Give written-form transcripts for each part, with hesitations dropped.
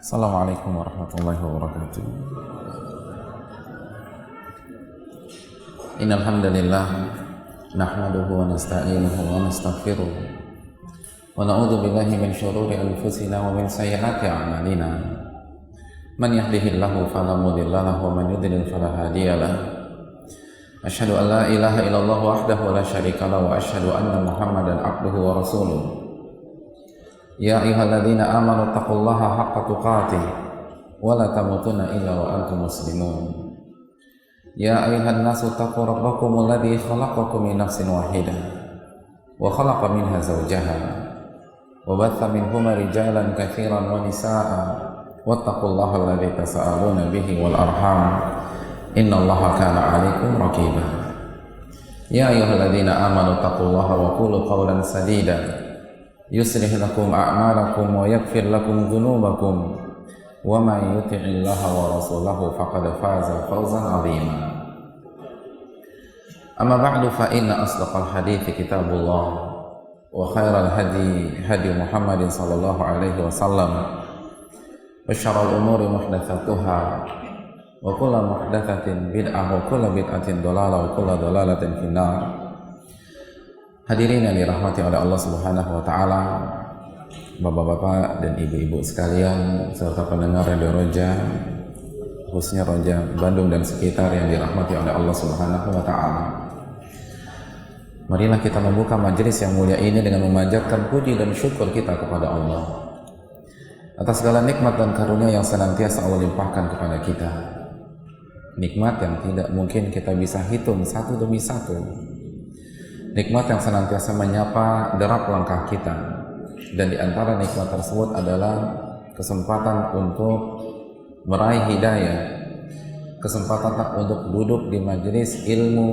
Assalamualaikum warahmatullahi wabarakatuh. Innal hamdalillah nahmaduhu wa nasta'inuhu wa nastaghfiruh wa na'udzu billahi min shururi anfusina wa min sayyiati a'malina. Man yahdihillahu fala mudilla lahu wa man yudlil fala hadiya lahu. Asyhadu an la ilaha illallah wahdahu la syarika lahu wa asyhadu anna Muhammadan abduhu wa rasuluh. Ya ayyuhalladzina amanu taqullaha haqqa tuqatih wa la tamutunna illa wa antum muslimun. Ya ayyuhan nasu taqu rabbakumul ladzi khalaqakum min nafsin wahidah wa khalaqa minha zawjaha wa batha minhuma rijalan katsiran wa nisaa'a wattaqullaha alladzi tasaaluna bihi wal arham innallaha kana 'alaikum raqiba. Ya ayyuhalladzina amanu taqullaha wa qulu qawlan sadida yuslih lakum a'malakum wa yaghfir lakum dhunubakum wa man yuti'illaha wa rasulahu faqad faza fawzan 'azima. Amma ba'du, fa inna asdaqal hadithi kitabullah wa khairal hadi Muhammadin sallallahu alaihi wasallam wa syarrul umuri muhdatsatuha wa kullu muhdatsatin bid'ah wa kullu bid'atin dhalalah wa kullu dhalalatin finnar. Hadirin yang dirahmati oleh Allah Subhanahu wa taala, Bapak-bapak dan ibu-ibu sekalian serta pendengar Radio Roja, khususnya Roja Bandung dan sekitar yang dirahmati oleh Allah Subhanahu wa taala. Marilah kita membuka majelis yang mulia ini dengan memanjatkan puji dan syukur kita kepada Allah atas segala nikmat dan karunia yang senantiasa Allah limpahkan kepada kita. Nikmat yang tidak mungkin kita bisa hitung satu demi satu. Nikmat yang senantiasa menyapa derap langkah kita, dan di antara nikmat tersebut adalah kesempatan untuk meraih hidayah, kesempatan untuk duduk di majelis ilmu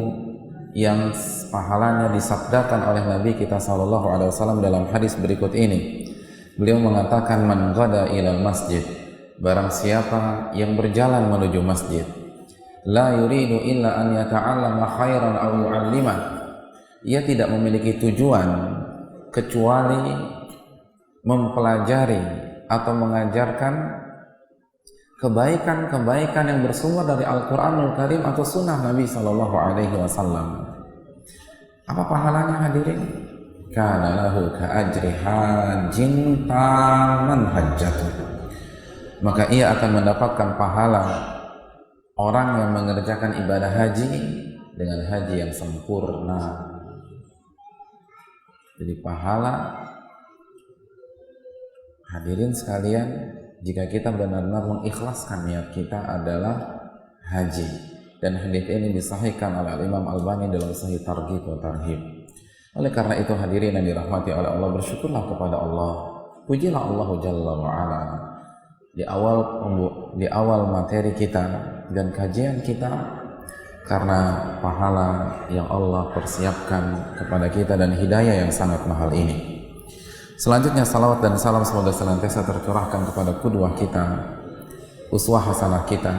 yang pahalanya disabdakan oleh Nabi kita SAW dalam hadis berikut ini. Beliau mengatakan, man ghada ilal masjid, barang siapa yang berjalan menuju masjid, la yuridu illa an yata'allama khairan aw yu'allimah, ia tidak memiliki tujuan kecuali mempelajari atau mengajarkan kebaikan-kebaikan yang bersumber dari Al-Quranul Karim atau Sunnah Nabi Sallallahu Alaihi Wasallam. Apa pahalanya hadirin? Kana lahu ka'ajri hajin taman hajjatuh, maka ia akan mendapatkan pahala orang yang mengerjakan ibadah haji dengan haji yang sempurna. Jadi pahala, hadirin sekalian, jika kita benar-benar mengikhlaskan niat kita adalah haji. Dan hadis ini disahihkan oleh Imam Albani dalam Sahih Targhib wa Tarhib. Oleh karena itu hadirin yang dirahmati oleh Allah, bersyukurlah kepada Allah, pujilah Allah Jalla wa Ala. Di awal materi kita dan kajian kita, karena pahala yang Allah persiapkan kepada kita dan hidayah yang sangat mahal ini. Selanjutnya salawat dan salam semoga senantiasa tercurahkan kepada qudwah kita, uswah hasanah kita,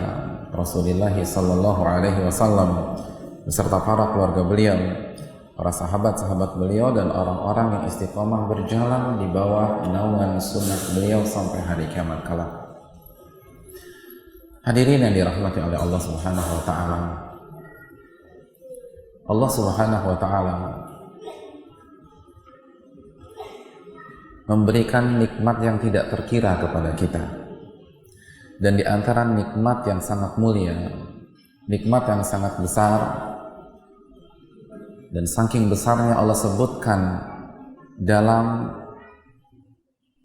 Rasulullah sallallahu alaihi wasallam beserta para keluarga beliau, para sahabat-sahabat beliau dan orang-orang yang istiqomah berjalan di bawah naungan sunnah beliau sampai hari kiamat kelak. Hadirin yang dirahmati oleh Allah Subhanahu wa taala, Allah Subhanahu wa taala memberikan nikmat yang tidak terkira kepada kita. Dan di antara nikmat yang sangat mulia, nikmat yang sangat besar, dan saking besarnya Allah sebutkan dalam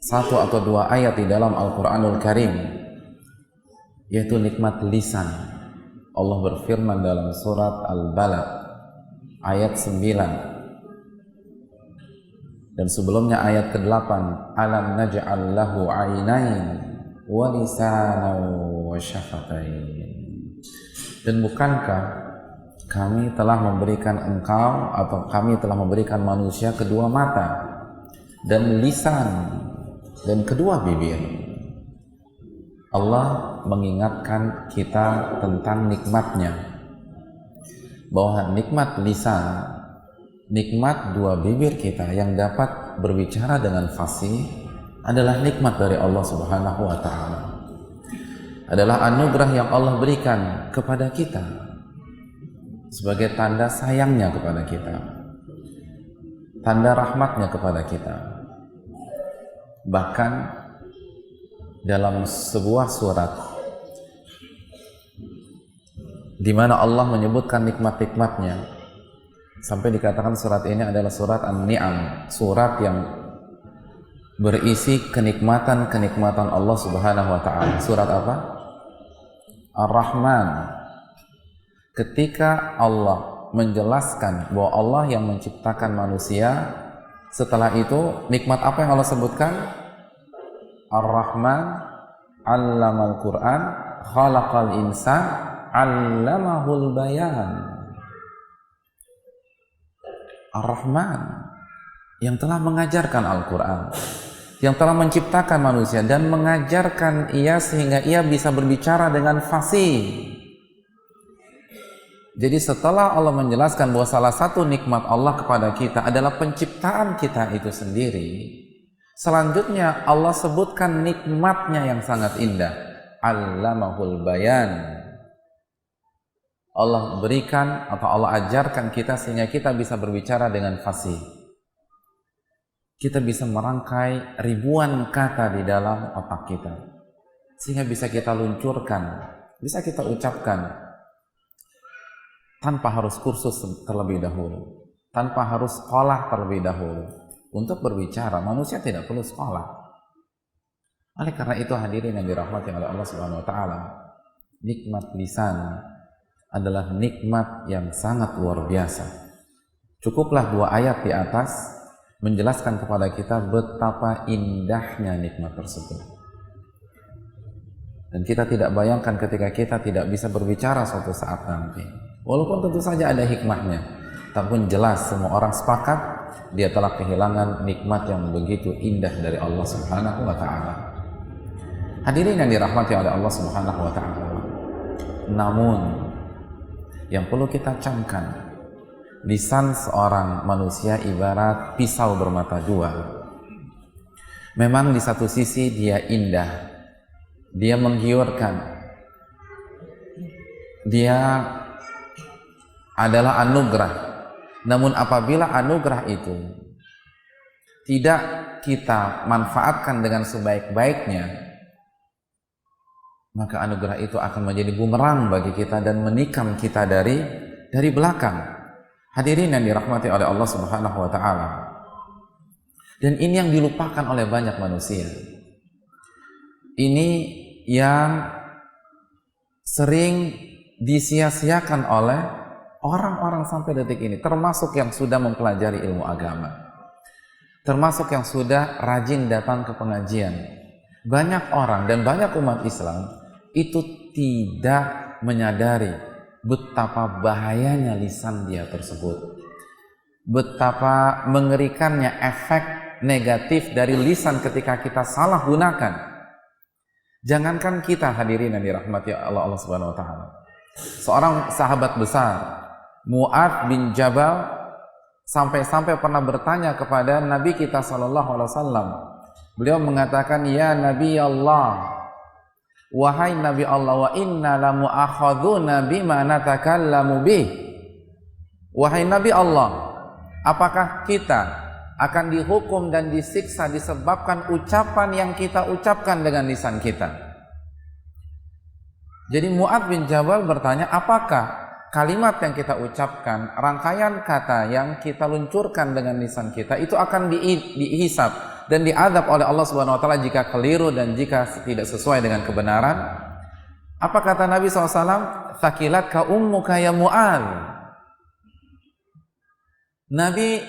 satu atau dua ayat di dalam Al-Quranul Karim, yaitu nikmat lisan. Allah berfirman dalam surat Al-Balad ayat 9, dan sebelumnya ayat ke-8, alam naj'al lahu 'ainain wa lisanan wa syafatain, dan bukankah kami telah memberikan engkau atau kami telah memberikan manusia kedua mata dan lisan dan kedua bibir. Allah mengingatkan kita tentang nikmatnya, bahwa nikmat lisan, nikmat dua bibir kita yang dapat berbicara dengan fasih adalah nikmat dari Allah Subhanahu wa taala. adalah anugerah yang Allah berikan kepada kita sebagai tanda sayangnya kepada kita, tanda rahmatnya kepada kita. Bahkan dalam sebuah surat di mana Allah menyebutkan nikmat-nikmatnya, sampai dikatakan surat ini adalah surat An-Ni'am, surat yang berisi kenikmatan-kenikmatan Allah Subhanahu wa ta'ala. Surat apa? Ar-Rahman. Ketika Allah menjelaskan bahwa Allah yang menciptakan manusia, setelah itu nikmat apa yang Allah sebutkan? Ar-Rahman 'allamal Qur'an, khalaqal insan, 'allamahul bayan. Ar-Rahman yang telah mengajarkan Al-Quran, yang telah menciptakan manusia dan mengajarkan ia sehingga ia bisa berbicara dengan fasih. Jadi setelah Allah menjelaskan bahwa salah satu nikmat Allah kepada kita adalah penciptaan kita itu sendiri, selanjutnya Allah sebutkan nikmatnya yang sangat indah, Allamahul bayan. Allah berikan atau Allah ajarkan kita sehingga kita bisa berbicara dengan fasih. Kita bisa merangkai ribuan kata di dalam otak kita sehingga bisa kita luncurkan, bisa kita ucapkan tanpa harus kursus terlebih dahulu, tanpa harus sekolah terlebih dahulu. Untuk berbicara, manusia tidak perlu sekolah. Oleh karena itu, hadirin yang dirahmati oleh Allah Subhanahu wa taala, nikmat lisan adalah nikmat yang sangat luar biasa. Cukuplah 2 ayat di atas menjelaskan kepada kita betapa indahnya nikmat tersebut. Dan kita tidak bayangkan ketika kita tidak bisa berbicara suatu saat nanti. Walaupun tentu saja ada hikmahnya, tapi jelas semua orang sepakat dia telah kehilangan nikmat yang begitu indah dari Allah Subhanahu wa ta'ala. Hadirin yang dirahmati oleh Allah Subhanahu wa ta'ala, namun yang perlu kita camkan, lisan seorang manusia ibarat pisau bermata 2. Memang di satu sisi dia indah, dia menggiurkan, dia adalah anugerah. Namun apabila anugerah itu tidak kita manfaatkan dengan sebaik-baiknya, maka anugerah itu akan menjadi bumerang bagi kita dan menikam kita dari belakang. Hadirin yang dirahmati oleh Allah Subhanahu wa ta'ala. Dan ini yang dilupakan oleh banyak manusia. Ini yang sering disia-siakan oleh orang-orang sampai detik ini, termasuk yang sudah mempelajari ilmu agama, termasuk yang sudah rajin datang ke pengajian. Banyak orang dan banyak umat Islam itu tidak menyadari betapa bahayanya lisan dia tersebut, betapa mengerikannya efek negatif dari lisan ketika kita salah gunakan. Jangankan kita, hadirin yang dirahmati Allah Subhanahu wa ta'ala, seorang sahabat besar Mu'adz bin Jabal sampai-sampai pernah bertanya kepada Nabi kita sallallahu alaihi wasallam. Beliau mengatakan, "Ya Nabi Allah, wahai Nabi Allah, wa inna la mu'akhadzuna bima natakallamu bih." Wahai Nabi Allah, apakah kita akan dihukum dan disiksa disebabkan ucapan yang kita ucapkan dengan lisan kita? Jadi Mu'adz bin Jabal bertanya, apakah kalimat yang kita ucapkan, rangkaian kata yang kita luncurkan dengan lisan kita itu akan dihisab dan diazab oleh Allah Subhanahu wa ta'ala jika keliru dan jika tidak sesuai dengan kebenaran? Apa kata Nabi SAW? Thakilat ka ummuka ya Mu'adz. Nabi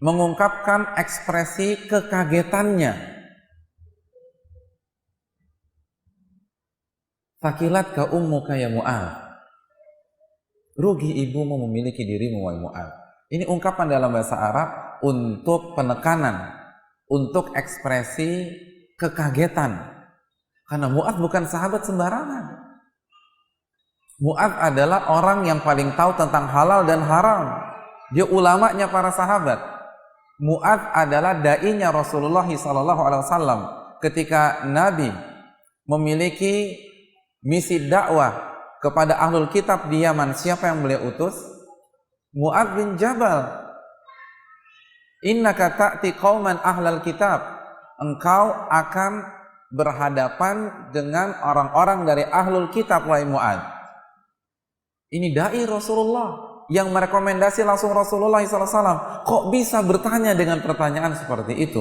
mengungkapkan ekspresi kekagetannya. Thakilat ka ummuka ya Mu'adz. Rugi ibumu memiliki dirimu wahai Mu'adz. Ini ungkapan dalam bahasa Arab untuk penekanan, untuk ekspresi kekagetan. Karena Mu'adz bukan sahabat sembarangan. Mu'adz adalah orang yang paling tahu tentang halal dan haram. Dia ulamanya para sahabat. Mu'adz adalah dai-nya Rasulullah SAW. Ketika Nabi memiliki misi dakwah kepada ahlul kitab di Yaman, siapa yang beliau utus? Mu'adz bin Jabal. Innaka ta'ti qauman ahlal kitab, engkau akan berhadapan dengan orang-orang dari ahlul kitab, wahai Mu'adz. Ini dai Rasulullah yang merekomendasi langsung Rasulullah SAW. Kok bisa bertanya dengan pertanyaan seperti itu?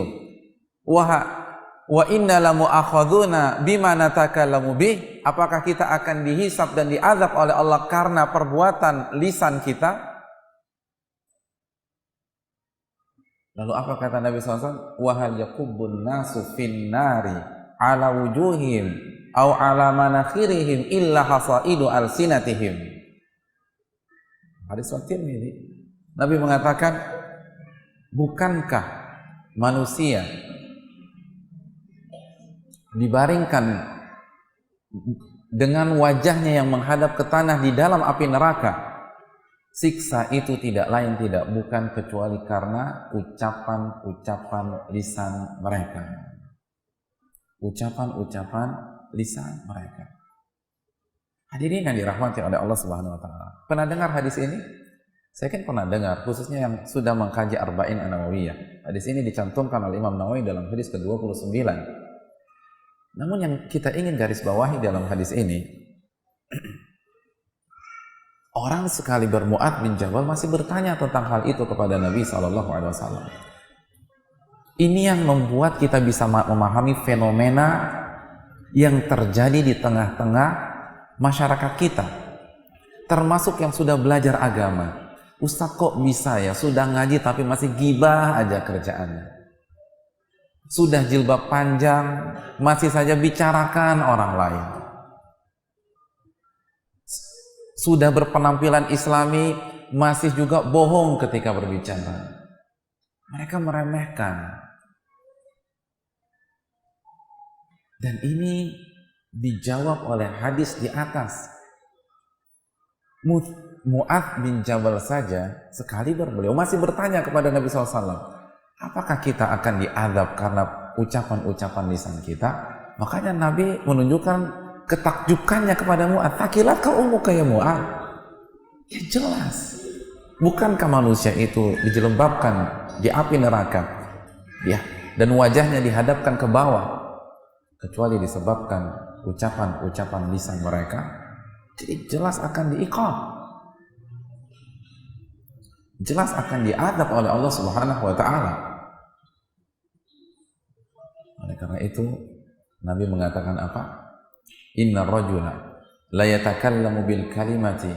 Wa inna lamu'akhaduna bima natakallamu bih. Apakah kita akan dihisab dan diazab oleh Allah karena perbuatan lisan kita? Lalu apa kata Nabi SAW? Wa hal yakubbun nasu fin nari ala wujuhim au ala manakhirihim illa hasaidu alsinatihim. Hadis Tirmidzi. Nabi mengatakan, bukankah manusia dibaringkan dengan wajahnya yang menghadap ke tanah di dalam api neraka? Siksa itu tidak lain tidak bukan kecuali karena ucapan-ucapan lisan mereka. Ucapan-ucapan lisan mereka. Hadirin yang dirahmati oleh Allah Subhanahu wa taala. Pernah dengar hadis ini? Saya kan pernah dengar, khususnya yang sudah mengkaji Arba'in An-Nawawiyah. Hadis ini dicantumkan oleh Imam Nawawi dalam hadis ke-29. Namun yang kita ingin garis bawahi dalam hadis ini, orang sekali Mu'adz bin Jabal masih bertanya tentang hal itu kepada Nabi SAW. Ini yang membuat kita bisa memahami fenomena yang terjadi di tengah-tengah masyarakat kita, termasuk yang sudah belajar agama. Ustadz kok bisa ya, sudah ngaji tapi masih gibah aja kerjaannya. Sudah jilbab panjang, masih saja bicarakan orang lain. Sudah berpenampilan islami, masih juga bohong ketika berbicara. Mereka meremehkan. Dan ini dijawab oleh hadis di atas. Mu'adz bin Jabal saja sekali beliau masih bertanya kepada Nabi SAW, apakah kita akan diazab karena ucapan-ucapan lisan kita? Makanya Nabi menunjukkan ketakjukannya kepada Mu'adz. Takilat ka ummuka ya Mu'adz. Ya jelas. Bukankah manusia itu dijelembabkan di api neraka? Ya, dan wajahnya dihadapkan ke bawah kecuali disebabkan ucapan-ucapan lisan mereka. Jadi jelas akan diiqab, jelas akan diadab oleh Allah Subhanahu wa taala. Oleh karena itu Nabi mengatakan apa? Inna rajula la yatakallamu bil kalimati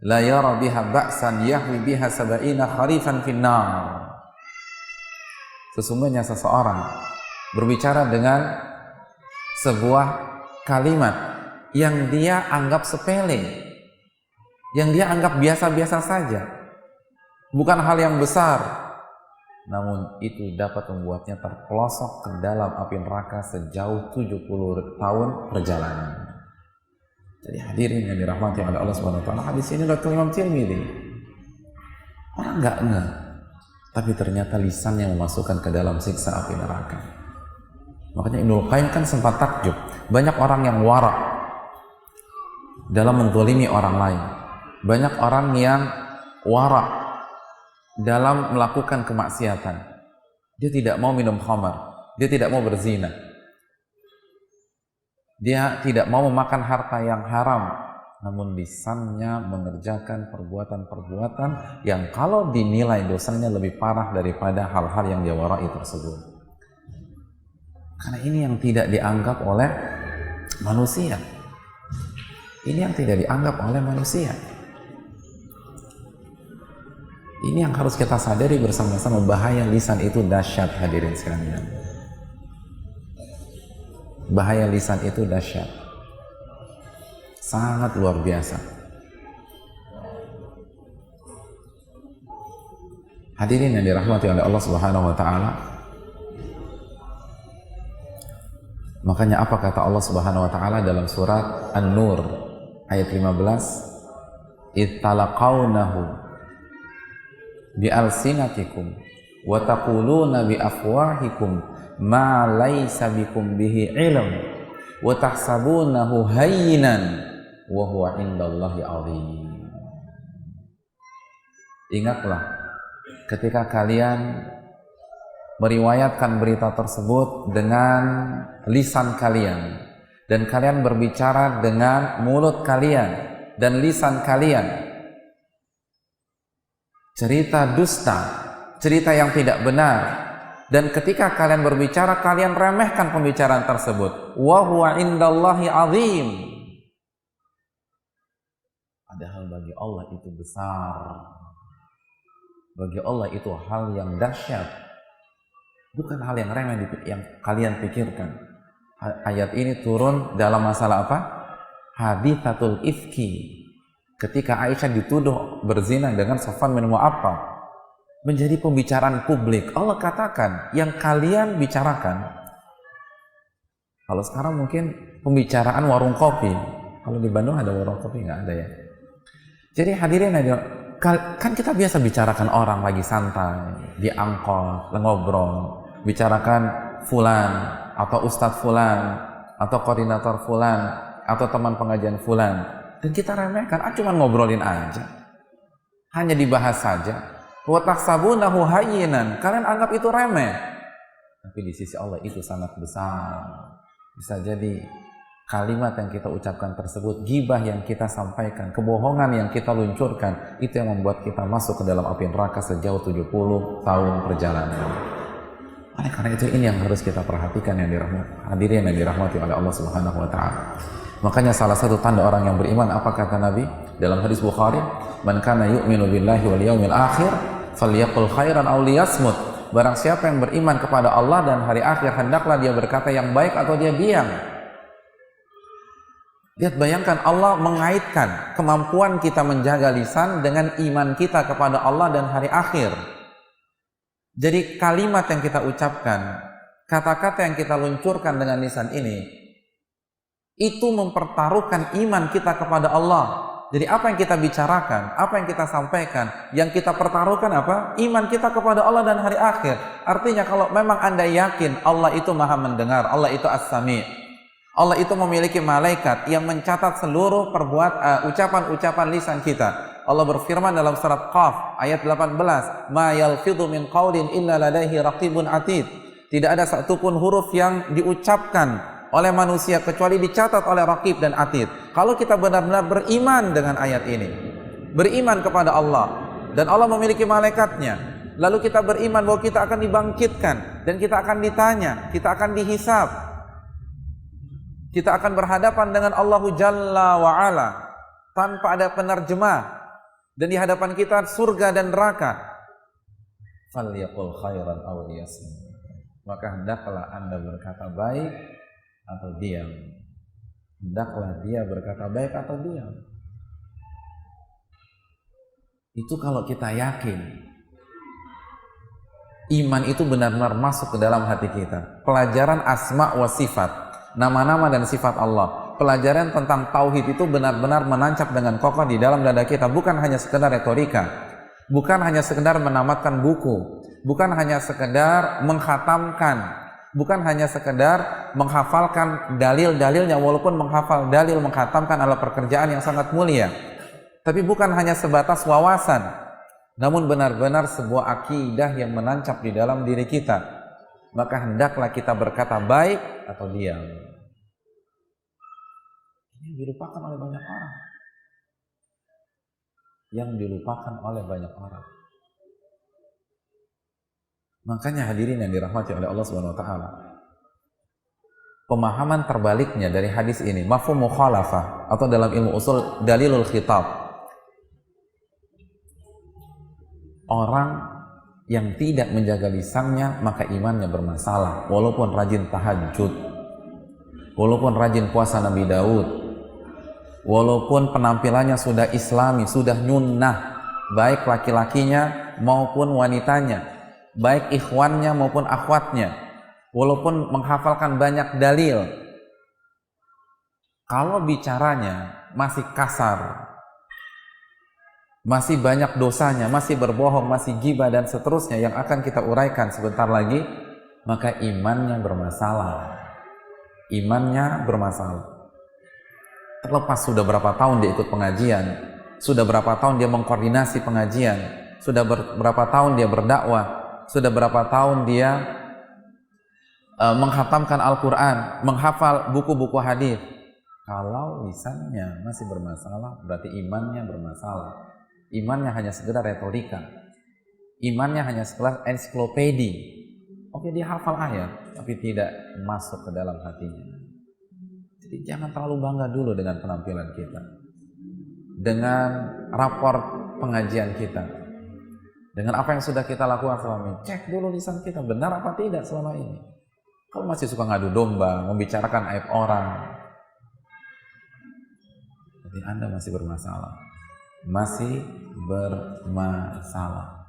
la yara biha ba'san yahwi biha sab'ina kharifan finnar. Sesungguhnya seseorang berbicara dengan sebuah kalimat yang dia anggap sepele, yang dia anggap biasa-biasa saja, bukan hal yang besar, namun itu dapat membuatnya terpelosok ke dalam api neraka sejauh 70 tahun perjalanan. Jadi hadirin yang dirahmati oleh Allah Subhanahu wa taala, hadis ini dari Imam Tirmidzi. Orang enggak ngeh, tapi ternyata lisan yang memasukkan ke dalam siksa api neraka. Makanya Ibnul Qayyim kan sempat takjub, banyak orang yang wara dalam menzalimi orang lain, banyak orang yang wara dalam melakukan kemaksiatan. Dia tidak mau minum khamar, dia tidak mau berzina, dia tidak mau memakan harta yang haram, namun lisannya mengerjakan perbuatan-perbuatan yang kalau dinilai dosanya lebih parah daripada hal-hal yang dia warai tersebut. Karena ini yang tidak dianggap oleh manusia. Ini yang tidak dianggap oleh manusia. Ini yang harus kita sadari bersama-sama, bahaya lisan itu dahsyat, hadirin sekalian. Bahaya lisan itu dahsyat. Sangat luar biasa. Hadirin yang dirahmati oleh Allah Subhanahu wa taala. Makanya apa kata Allah Subhanahu wa taala dalam surat An-Nur ayat 15? Ittalaqawnahu bi'alsinatikum wa taquluna biafwahikum ma laysa bikum bihi ilm wa tahsabunahu hayyinan wa huwa indallahi 'azim. Ingatlah ketika kalian meriwayatkan berita tersebut dengan lisan kalian dan kalian berbicara dengan mulut kalian dan lisan kalian, cerita dusta, cerita yang tidak benar, dan ketika kalian berbicara kalian remehkan pembicaraan tersebut, wa huwa indallahi 'azim. Padahal bagi Allah itu besar, bagi Allah itu hal yang dahsyat, bukan hal yang remeh yang kalian pikirkan. Ayat ini turun dalam masalah apa? Haditsatul ifki. Ketika Aisyah dituduh berzina dengan Safwan bin Mu'attal, menjadi pembicaraan publik. Allah katakan yang kalian bicarakan. Kalau sekarang mungkin pembicaraan warung kopi. Kalau di Bandung ada warung kopi? Nggak ada ya. Jadi hadirin aja, kan kita biasa bicarakan orang lagi santai di angkot, ngobrol, bicarakan fulan atau ustadz fulan atau koordinator fulan atau teman pengajian fulan, dan kita remehkan, cuman ngobrolin aja, hanya dibahas saja. Wa tahsabunahu hayyinan, kalian anggap itu remeh, tapi di sisi Allah itu sangat besar. Bisa jadi kalimat yang kita ucapkan tersebut, gibah yang kita sampaikan, kebohongan yang kita luncurkan, itu yang membuat kita masuk ke dalam api neraka sejauh 70 tahun perjalanan. Oleh karena itu ini yang harus kita perhatikan, yang hadirin yang dirahmati oleh Allah Subhanahu wa taala. Makanya salah satu tanda orang yang beriman, apa kata Nabi dalam hadis Bukhari, man kana yu'minu billahi wal yawmil akhir falyaqul khairan aw liyasmut. Barang siapa yang beriman kepada Allah dan hari akhir, hendaklah dia berkata yang baik atau dia diam. Lihat, bayangkan Allah mengaitkan kemampuan kita menjaga lisan dengan iman kita kepada Allah dan hari akhir. Jadi kalimat yang kita ucapkan, kata-kata yang kita luncurkan dengan lisan ini, itu mempertaruhkan iman kita kepada Allah. Jadi apa yang kita bicarakan, apa yang kita sampaikan, yang kita pertaruhkan apa? Iman kita kepada Allah dan hari akhir. Artinya kalau memang Anda yakin Allah itu maha mendengar, Allah itu as-sami', Allah itu memiliki malaikat yang mencatat seluruh ucapan-ucapan lisan kita. Allah berfirman dalam surat Qaf ayat 18, ma yalfidhu min qaulin illa ladaihi raqibun atid. Tidak ada satupun huruf yang diucapkan oleh manusia kecuali dicatat oleh Raqib dan Atid. Kalau kita benar-benar beriman dengan ayat ini, beriman kepada Allah dan Allah memiliki malaikatnya, lalu kita beriman bahwa kita akan dibangkitkan dan kita akan ditanya, kita akan dihisab, kita akan berhadapan dengan Allahu Jalla wa'ala tanpa ada penerjemah, dan di hadapan kita surga dan neraka. Falyaqul khairan aw liyasmut. Maka hendaklah Anda berkata baik atau diam. Hendaklah dia berkata baik atau diam. Itu kalau kita yakin iman itu benar-benar masuk ke dalam hati kita. Pelajaran asma wa sifat, nama-nama dan sifat Allah, pelajaran tentang tauhid itu benar-benar menancap dengan kokoh di dalam dada kita. Bukan hanya sekedar retorika, bukan hanya sekedar menamatkan buku, bukan hanya sekedar menghatamkan, bukan hanya sekedar menghafalkan dalil-dalilnya, walaupun menghafal dalil, menghatamkan adalah pekerjaan yang sangat mulia. Tapi bukan hanya sebatas wawasan, namun benar-benar sebuah akidah yang menancap di dalam diri kita. Maka hendaklah kita berkata baik atau diam. Ini dilupakan oleh banyak orang. Yang dilupakan oleh banyak orang. Makanya hadirin yang dirahmati oleh Allah Subhanahu wa taala, pemahaman terbaliknya dari hadis ini, mafhum mukhalafah, atau dalam ilmu usul dalilul khitab. Orang yang tidak menjaga lisannya maka imannya bermasalah, walaupun rajin tahajud, walaupun rajin puasa Nabi Daud, walaupun penampilannya sudah islami, sudah nyunnah, baik laki-lakinya maupun wanitanya, baik ikhwannya maupun akhwatnya, walaupun menghafalkan banyak dalil, kalau bicaranya masih kasar, masih banyak dosanya, masih berbohong, masih ghibah dan seterusnya yang akan kita uraikan sebentar lagi, maka imannya bermasalah. imannya bermasalah. Terlepas sudah berapa tahun dia ikut pengajian, sudah berapa tahun dia mengkoordinasi pengajian, sudah berapa tahun dia berdakwah, sudah berapa tahun dia menghatamkan Al-Quran, menghafal buku-buku hadis. Kalau lisannya masih bermasalah, berarti imannya bermasalah. Imannya hanya sekedar retorika, imannya hanya sekedar ensiklopedi. Oke, dia hafal ayat, tapi tidak masuk ke dalam hatinya. Jadi jangan terlalu bangga dulu dengan penampilan kita, dengan rapor pengajian kita, dengan apa yang sudah kita lakukan selama ini. Cek dulu lisan kita, benar apa tidak selama ini. Kalau masih suka ngadu domba, membicarakan aib orang, berarti Anda masih bermasalah. Masih bermasalah.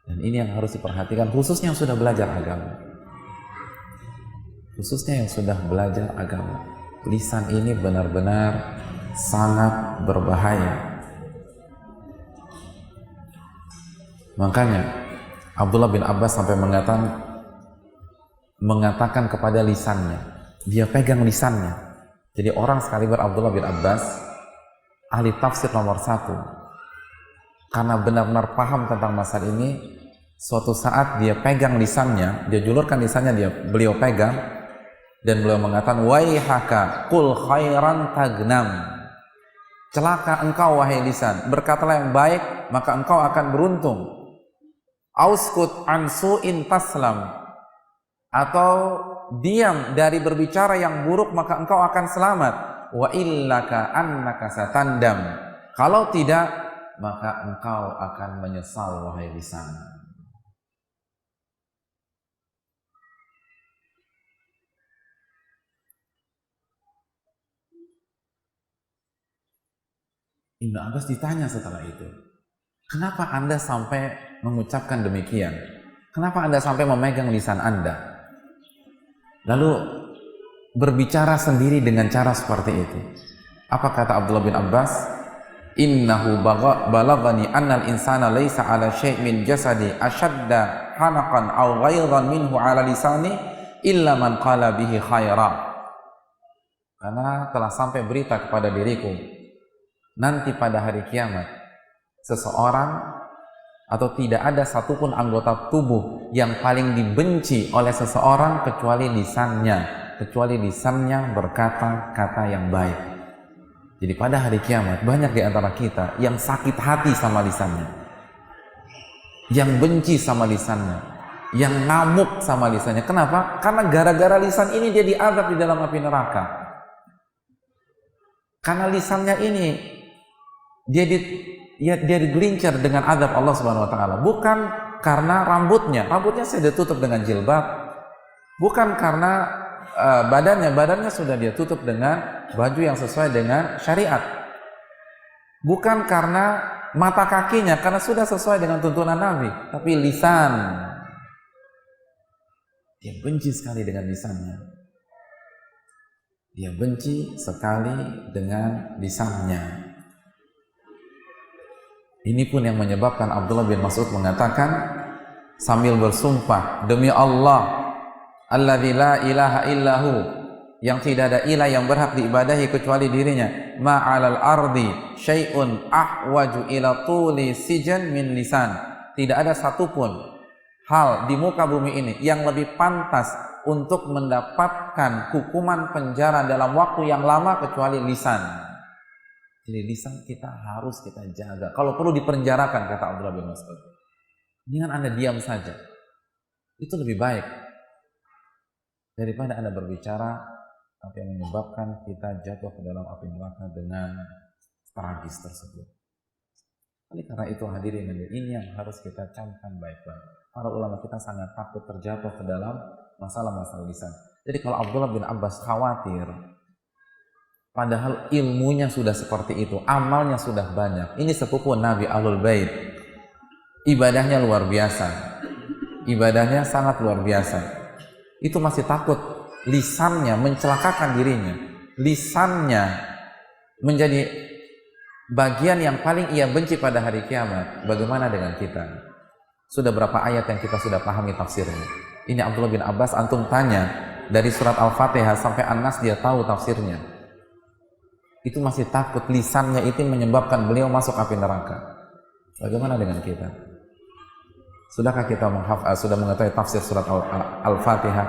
Dan ini yang harus diperhatikan, khususnya yang sudah belajar agama. Khususnya yang sudah belajar agama. Lisan ini benar-benar sangat berbahaya. Makanya Abdullah bin Abbas sampai mengatakan kepada lisannya, dia pegang lisannya. Jadi orang sekaliber Abdullah bin Abbas, ahli tafsir nomor 1, karena benar-benar paham tentang masalah ini, suatu saat dia pegang lisannya, dia julurkan lisannya, beliau pegang, dan beliau mengatakan, waihaka qul khairan tagnam. Celaka engkau wahai lisan, berkatalah yang baik maka engkau akan beruntung. Auskut an su'in taslam, atau diam dari berbicara yang buruk maka engkau akan selamat. Wa illaka annaka satandam, kalau tidak maka engkau akan menyesal wahai lisan. Ibnu Abbas ditanya setelah itu, kenapa Anda sampai mengucapkan demikian? Kenapa Anda sampai memegang lisan Anda? Lalu berbicara sendiri dengan cara seperti itu. Apa kata Abdullah bin Abbas? Innahu balagani annal insana laysa ala syai' min jasadi ashadda hanaqan aw ghayran minhu ala lisani illa man qala bihi khaira. Karena telah sampai berita kepada diriku, nanti pada hari kiamat seseorang atau tidak ada satupun anggota tubuh yang paling dibenci oleh seseorang kecuali lisannya berkata-kata yang baik. Jadi pada hari kiamat banyak di antara kita yang sakit hati sama lisannya, yang benci sama lisannya, yang ngamuk sama lisannya. Kenapa? Karena gara-gara lisan ini dia diazab di dalam api neraka. Karena lisannya ini dia digelincir dengan azab Allah Subhanahu wa taala. Bukan karena rambutnya sudah ditutup dengan jilbab. Bukan karena badannya sudah dia tutup dengan baju yang sesuai dengan syariat. Bukan karena mata kakinya, karena sudah sesuai dengan tuntunan Nabi. Tapi lisan, dia benci sekali dengan lisannya. Dia benci sekali dengan lisannya. Ini pun yang menyebabkan Abdullah bin Mas'ud mengatakan sambil bersumpah, demi Allah, alladzi la ilaha illahu, yang tidak ada ilah yang berhak diibadahi kecuali dirinya, ma'alal ardi syai'un ahwaju ila tuli sijan min lisan. Tidak ada satupun hal di muka bumi ini yang lebih pantas untuk mendapatkan hukuman penjara dalam waktu yang lama kecuali lisan. Jadi lisan kita harus kita jaga. Kalau perlu dipenjarakan, kata Abdullah bin Mas'ud, dengan Anda diam saja, itu lebih baik daripada Anda berbicara apa yang menyebabkan kita jatuh ke dalam api neraka dengan tragis tersebut. Oleh karena itu hadirin, ini yang harus kita camkan baik-baik. Para ulama kita sangat takut terjatuh ke dalam masalah-masalah lisan. Jadi kalau Abdullah bin Abbas khawatir, padahal ilmunya sudah seperti itu, amalnya sudah banyak. Ini sepupu Nabi Ahlul Bait, ibadahnya luar biasa, ibadahnya sangat luar biasa. Itu masih takut lisannya mencelakakan dirinya, lisannya menjadi bagian yang paling ia benci pada hari kiamat. Bagaimana dengan kita? Sudah berapa ayat yang kita sudah pahami tafsirnya? Ini Abdullah bin Abbas, antum tanya dari surat Al-Fatihah sampai An-Nas dia tahu tafsirnya, itu masih takut lisannya itu menyebabkan beliau masuk api neraka. Bagaimana dengan kita? Sudahkah kita sudah mengetahui tafsir surat Al-Fatihah?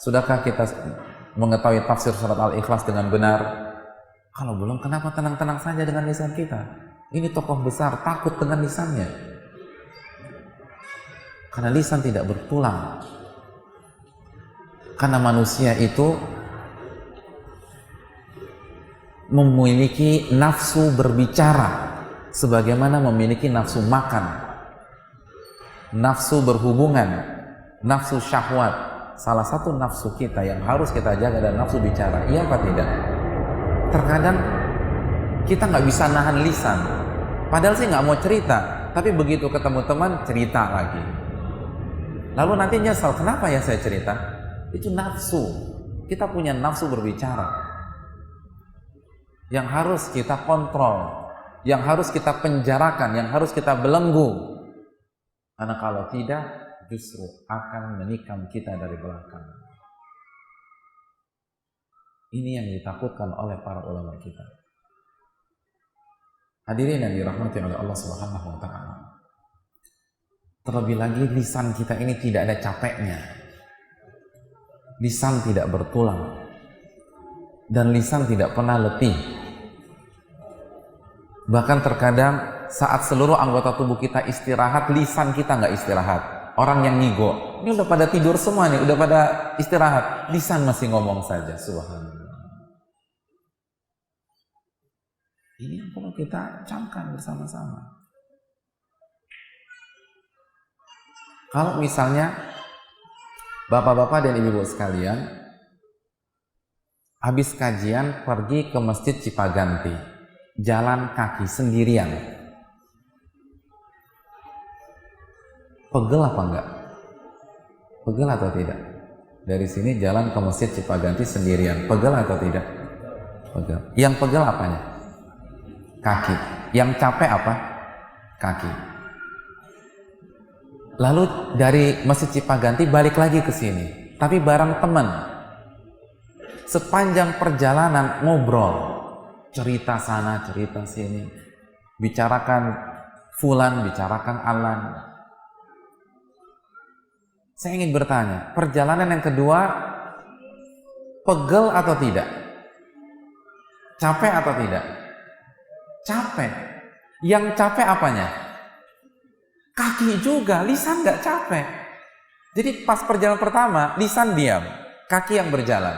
Sudahkah kita mengetahui tafsir surat Al-Ikhlas dengan benar? Kalau belum, kenapa tenang-tenang saja dengan lisan kita? Ini tokoh besar takut dengan lisannya. Karena lisan tidak bertulang. Karena manusia itu memiliki nafsu berbicara sebagaimana memiliki nafsu makan, nafsu berhubungan, nafsu syahwat. Salah satu nafsu kita yang harus kita jaga adalah nafsu bicara. Iya apa tidak? Terkadang kita nggak bisa nahan lisan, padahal sih nggak mau cerita, tapi begitu ketemu teman cerita lagi, lalu nanti nyesal, kenapa ya saya cerita? Itu nafsu. Kita punya nafsu berbicara yang harus kita kontrol, yang harus kita penjarakan, yang harus kita belenggu, karena kalau tidak justru akan menikam kita dari belakang. Ini yang ditakutkan oleh para ulama kita. Hadirin yang dirahmati oleh Allah Subhanahu wa taala. Terlebih lagi lisan kita ini tidak ada capeknya. Lisan tidak bertulang. Dan lisan tidak pernah letih. Bahkan terkadang saat seluruh anggota tubuh kita istirahat, lisan kita nggak istirahat. Orang yang ngigo, ini udah pada tidur semua nih, udah pada istirahat, lisan masih ngomong saja. Subhanallah. Ini yang perlu kita camkan bersama-sama. Kalau misalnya bapak-bapak dan ibu-ibu sekalian habis kajian pergi ke Masjid Cipaganti, jalan kaki sendirian, pegel apa enggak? Pegel atau tidak? Dari sini jalan ke Masjid Cipaganti sendirian, pegel atau tidak? Pegel. Yang pegel apanya? Kaki. Yang capek apa? Kaki. Lalu dari Masjid Cipaganti balik lagi ke sini, tapi bareng teman. Sepanjang perjalanan ngobrol, cerita sana, cerita sini, bicarakan fulan, bicarakan alan. Saya ingin bertanya, perjalanan yang kedua pegel atau tidak? Capek atau tidak? Capek. Yang capek apanya? Kaki juga, lisan nggak capek. Jadi pas perjalanan pertama, lisan diam, kaki yang berjalan.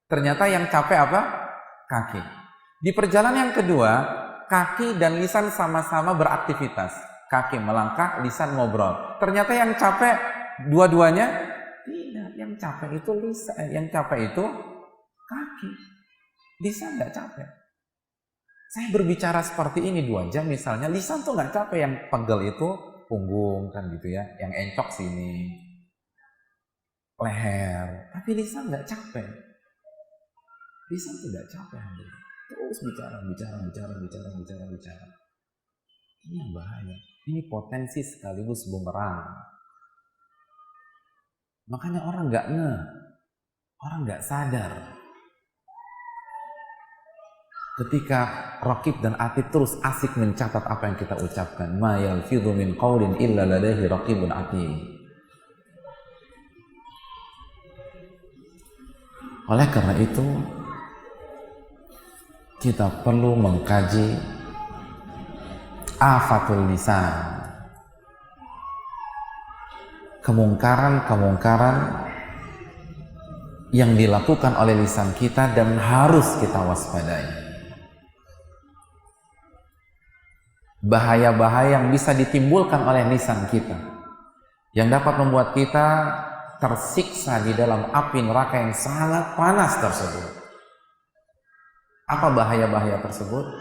Ternyata yang capek apa? Kaki. Di perjalanan yang kedua, kaki dan lisan sama-sama beraktivitas. Kaki melangkah, lisan ngobrol. Ternyata yang capek dua-duanya? Tidak, yang capek itu lisan, yang capek itu kaki. Lisan nggak capek. Saya berbicara seperti ini 2 jam misalnya, lisan tuh nggak capek. Yang pegel itu punggung kan gitu ya, yang encok sini, leher. Tapi lisan nggak capek. Lisan tidak capek, terus bicara. Ini yang bahaya. Ini potensi sekaligus bumerang. Makanya orang nggak orang nggak sadar. Ketika raqib dan atid terus asik mencatat apa yang kita ucapkan, ma yalfidhu min qaulin illa ladaihi raqibun atid. Oleh karena itu, kita perlu mengkaji afatul lisan, kemungkaran-kemungkaran yang dilakukan oleh lisan kita dan harus kita waspadai. Bahaya-bahaya yang bisa ditimbulkan oleh lisan kita, yang dapat membuat kita tersiksa di dalam api neraka yang sangat panas tersebut. Apa bahaya-bahaya tersebut?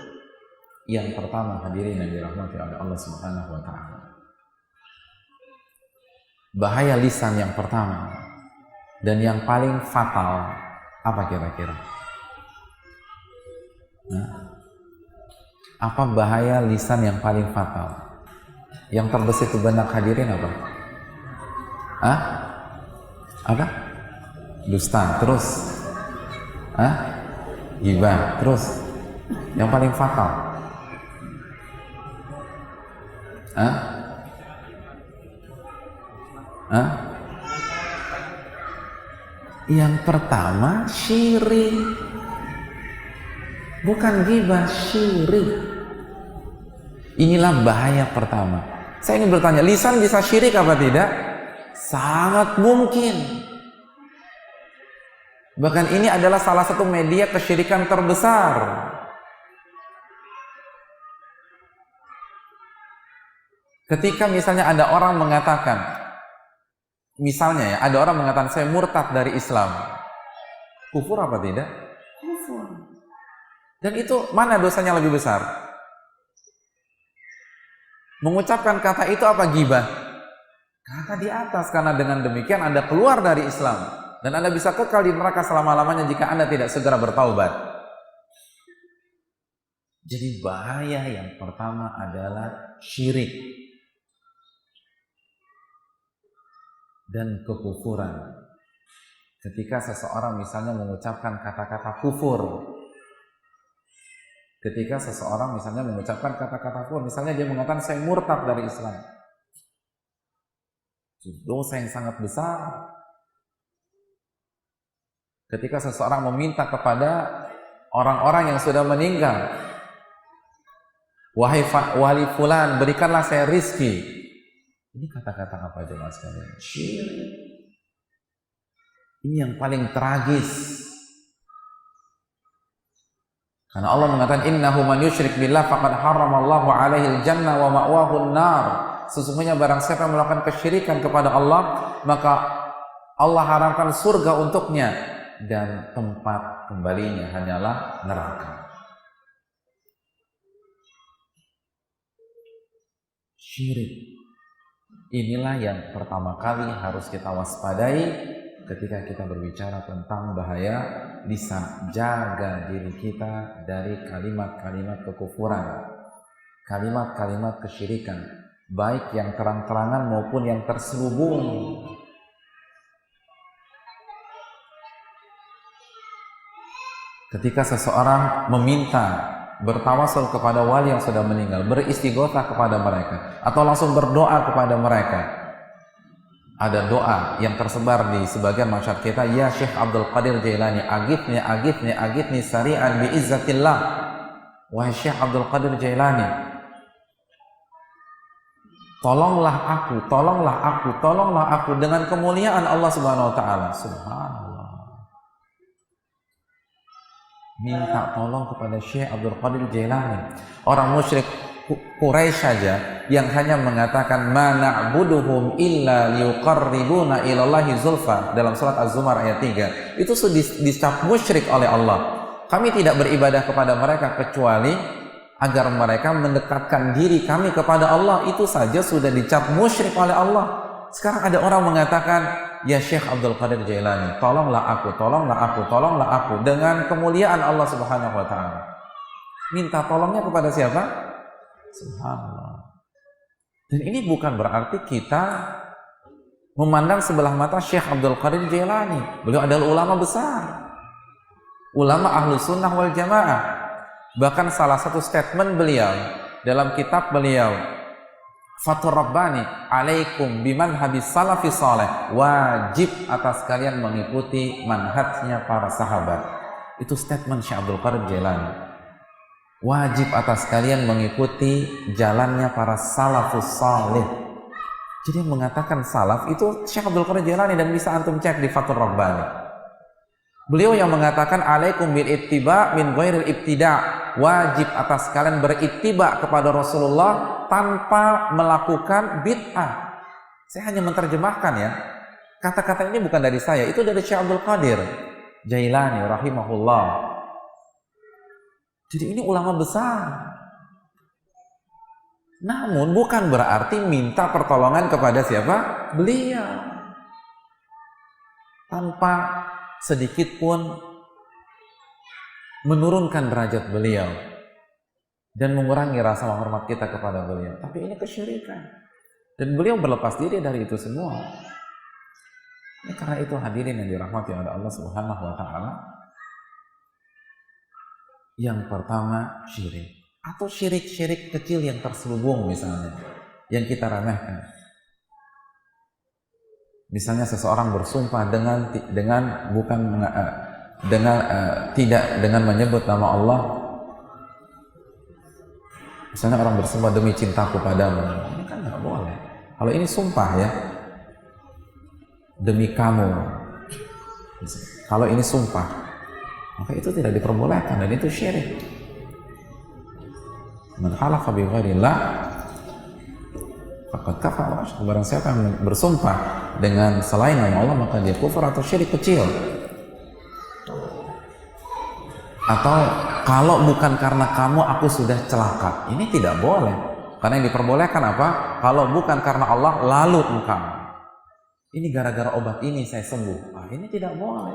Yang pertama, hadirin yang dirahmati oleh Allah Subhanahu wa taala. Bahaya lisan yang pertama dan yang paling fatal apa kira-kira? Apa bahaya lisan yang paling fatal? Yang terbesit di benak hadirin apa? Apa? dusta, terus ghibah, terus yang paling fatal yang pertama syirik, bukan ghibah, syirik. Inilah bahaya pertama. Saya ingin bertanya, lisan bisa syirik apa tidak? Sangat mungkin. Bahkan ini adalah salah satu media kesyirikan terbesar. Ketika misalnya ada orang mengatakan, misalnya ya, ada orang mengatakan saya murtad dari Islam, kufur apa tidak? Kufur. Dan itu mana dosanya lebih besar? Mengucapkan kata itu apa ghibah? Kata di atas, karena dengan demikian Anda keluar dari Islam dan Anda bisa kekal di neraka selama-lamanya jika Anda tidak segera bertaubat. Jadi bahaya yang pertama adalah syirik dan kekufuran. Ketika seseorang misalnya mengucapkan kata-kata kufur, ketika seseorang misalnya mengucapkan kata-kata kufur, misalnya dia mengatakan saya murtad dari Islam, itu dosa yang sangat besar. Ketika seseorang meminta kepada orang-orang yang sudah meninggal, wahai fulan, berikanlah saya rizki. Ini kata-kata apa jemaah sekalian? Syirik. Ini yang paling tragis. Karena Allah mengatakan innahu man yusyrik billah faqad harramallahu alaihi al-jannah wa ma'wahu an-nar. Sesungguhnya barang siapa yang melakukan kesyirikan kepada Allah, maka Allah haramkan surga untuknya dan tempat kembalinya hanyalah neraka. Syirik. Inilah yang pertama kali harus kita waspadai ketika kita berbicara tentang bahaya lisan. Jaga diri kita dari kalimat-kalimat kekufuran, kalimat-kalimat kesyirikan, baik yang terang-terangan maupun yang terselubung. Ketika seseorang meminta, bertawasul kepada wali yang sudah meninggal, beristighotsah kepada mereka, atau langsung berdoa kepada mereka. Ada doa yang tersebar di sebagian masyarakat kita, ya Syekh Abdul Qadir Jailani, agithni sari'an bi'izzatillah. Wahai Syekh Abdul Qadir Jailani, tolonglah aku dengan kemuliaan Allah Subhanahu wa taala. Subhanallah. Minta tolong kepada Syekh Abdul Qadir Jailani, orang musyrik Quraisy saja yang hanya mengatakan ma na'buduhum illa liqarribuna ilallahi zulfa dalam surat Az-Zumar ayat 3. Itu sudah dicap musyrik oleh Allah. Kami tidak beribadah kepada mereka kecuali agar mereka mendekatkan diri kami kepada Allah. Itu saja sudah dicap musyrik oleh Allah. Sekarang ada orang mengatakan, ya Syekh Abdul Qadir Jailani, tolonglah aku dengan kemuliaan Allah Subhanahu wa taala. Minta tolongnya kepada siapa? Subhanallah. Dan ini bukan berarti kita memandang sebelah mata Syekh Abdul Qadir Jailani. Beliau adalah ulama besar, ulama ahlu sunnah wal jamaah. Bahkan salah satu statement beliau dalam kitab beliau Fathur Rabbani, alaikum biman habis salafi saleh, wajib atas kalian mengikuti manhajnya para sahabat. Itu statement Syekh Abdul Qadir Jailani. Wajib atas kalian mengikuti jalannya para salafus saleh. Jadi yang mengatakan salaf itu Syekh Abdul Qadir Jailani, dan bisa antum cek di Fathur Rabbani. Beliau yang mengatakan alaikum bil ittiba min ghairil ibtida'. Wajib atas kalian berittiba kepada Rasulullah tanpa melakukan bid'ah. Saya hanya menerjemahkan ya. Kata-kata ini bukan dari saya, itu dari Syekh Abdul Qadir Jailani rahimahullah. Jadi ini ulama besar. Namun bukan berarti minta pertolongan kepada siapa? Beliau. Tanpa sedikit pun menurunkan derajat beliau dan mengurangi rasa hormat kita kepada beliau. Tapi ini kesyirikan. Dan beliau berlepas diri dari itu semua. Ya, karena itu hadirin yang dirahmati oleh Allah Subhanahu wa taala. Yang pertama syirik, atau syirik-syirik kecil yang terselubung misalnya, yang kita remehkan. Misalnya seseorang bersumpah dengan menyebut nama Allah. Misalnya orang bersumpah demi cintaku padamu, ini kan nggak boleh. Kalau ini sumpah ya, demi kamu. Kalau ini sumpah, maka itu tidak diperbolehkan dan itu syirik. Man halafa bi ghairillah faqad kafara. Barang siapa yang bersumpah dengan selain nama Allah, maka dia kufur atau syirik kecil. Atau kalau bukan karena kamu aku sudah celaka, ini tidak boleh. Karena yang diperbolehkan apa? Kalau bukan karena Allah lalu engkau, ini gara-gara obat ini saya sembuh. Ini tidak boleh.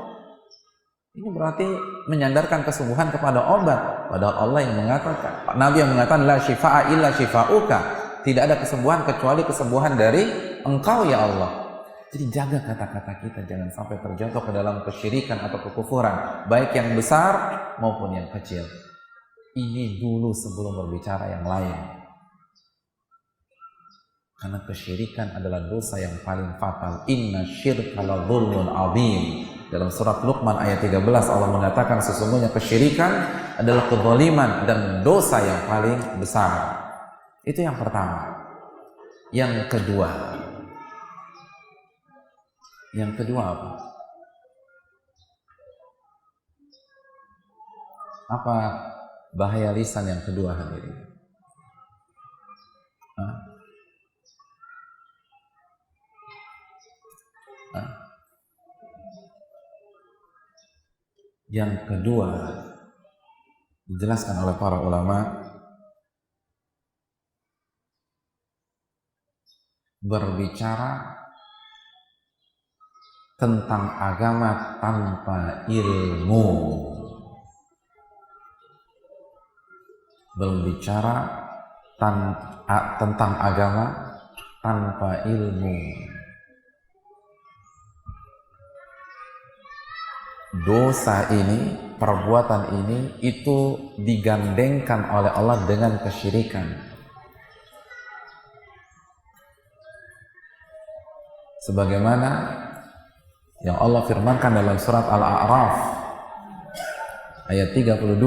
Ini berarti menyandarkan kesembuhan kepada obat. Padahal Allah yang mengatakan, Nabi yang mengatakan la syifaa illa syifauka. Tidak ada kesembuhan kecuali kesembuhan dari engkau ya Allah. Jadi jaga kata-kata kita, jangan sampai terjatuh ke dalam kesyirikan atau kekufuran, baik yang besar maupun yang kecil. Ini dulu sebelum berbicara yang lain. Karena kesyirikan adalah dosa yang paling fatal. Inna syirka la dzulmun adzim. Dalam surat Luqman ayat 13 Allah mengatakan sesungguhnya kesyirikan adalah kezaliman dan dosa yang paling besar. Itu yang pertama. Yang kedua apa? Apa bahaya lisan yang kedua hadirin? Yang kedua dijelaskan oleh para ulama, berbicara tentang agama tanpa ilmu. Berbicara tentang agama tanpa ilmu. Dosa ini, perbuatan ini itu digandengkan oleh Allah dengan kesyirikan. Sebagaimana yang Allah firmankan dalam surat Al-A'raf ayat 32.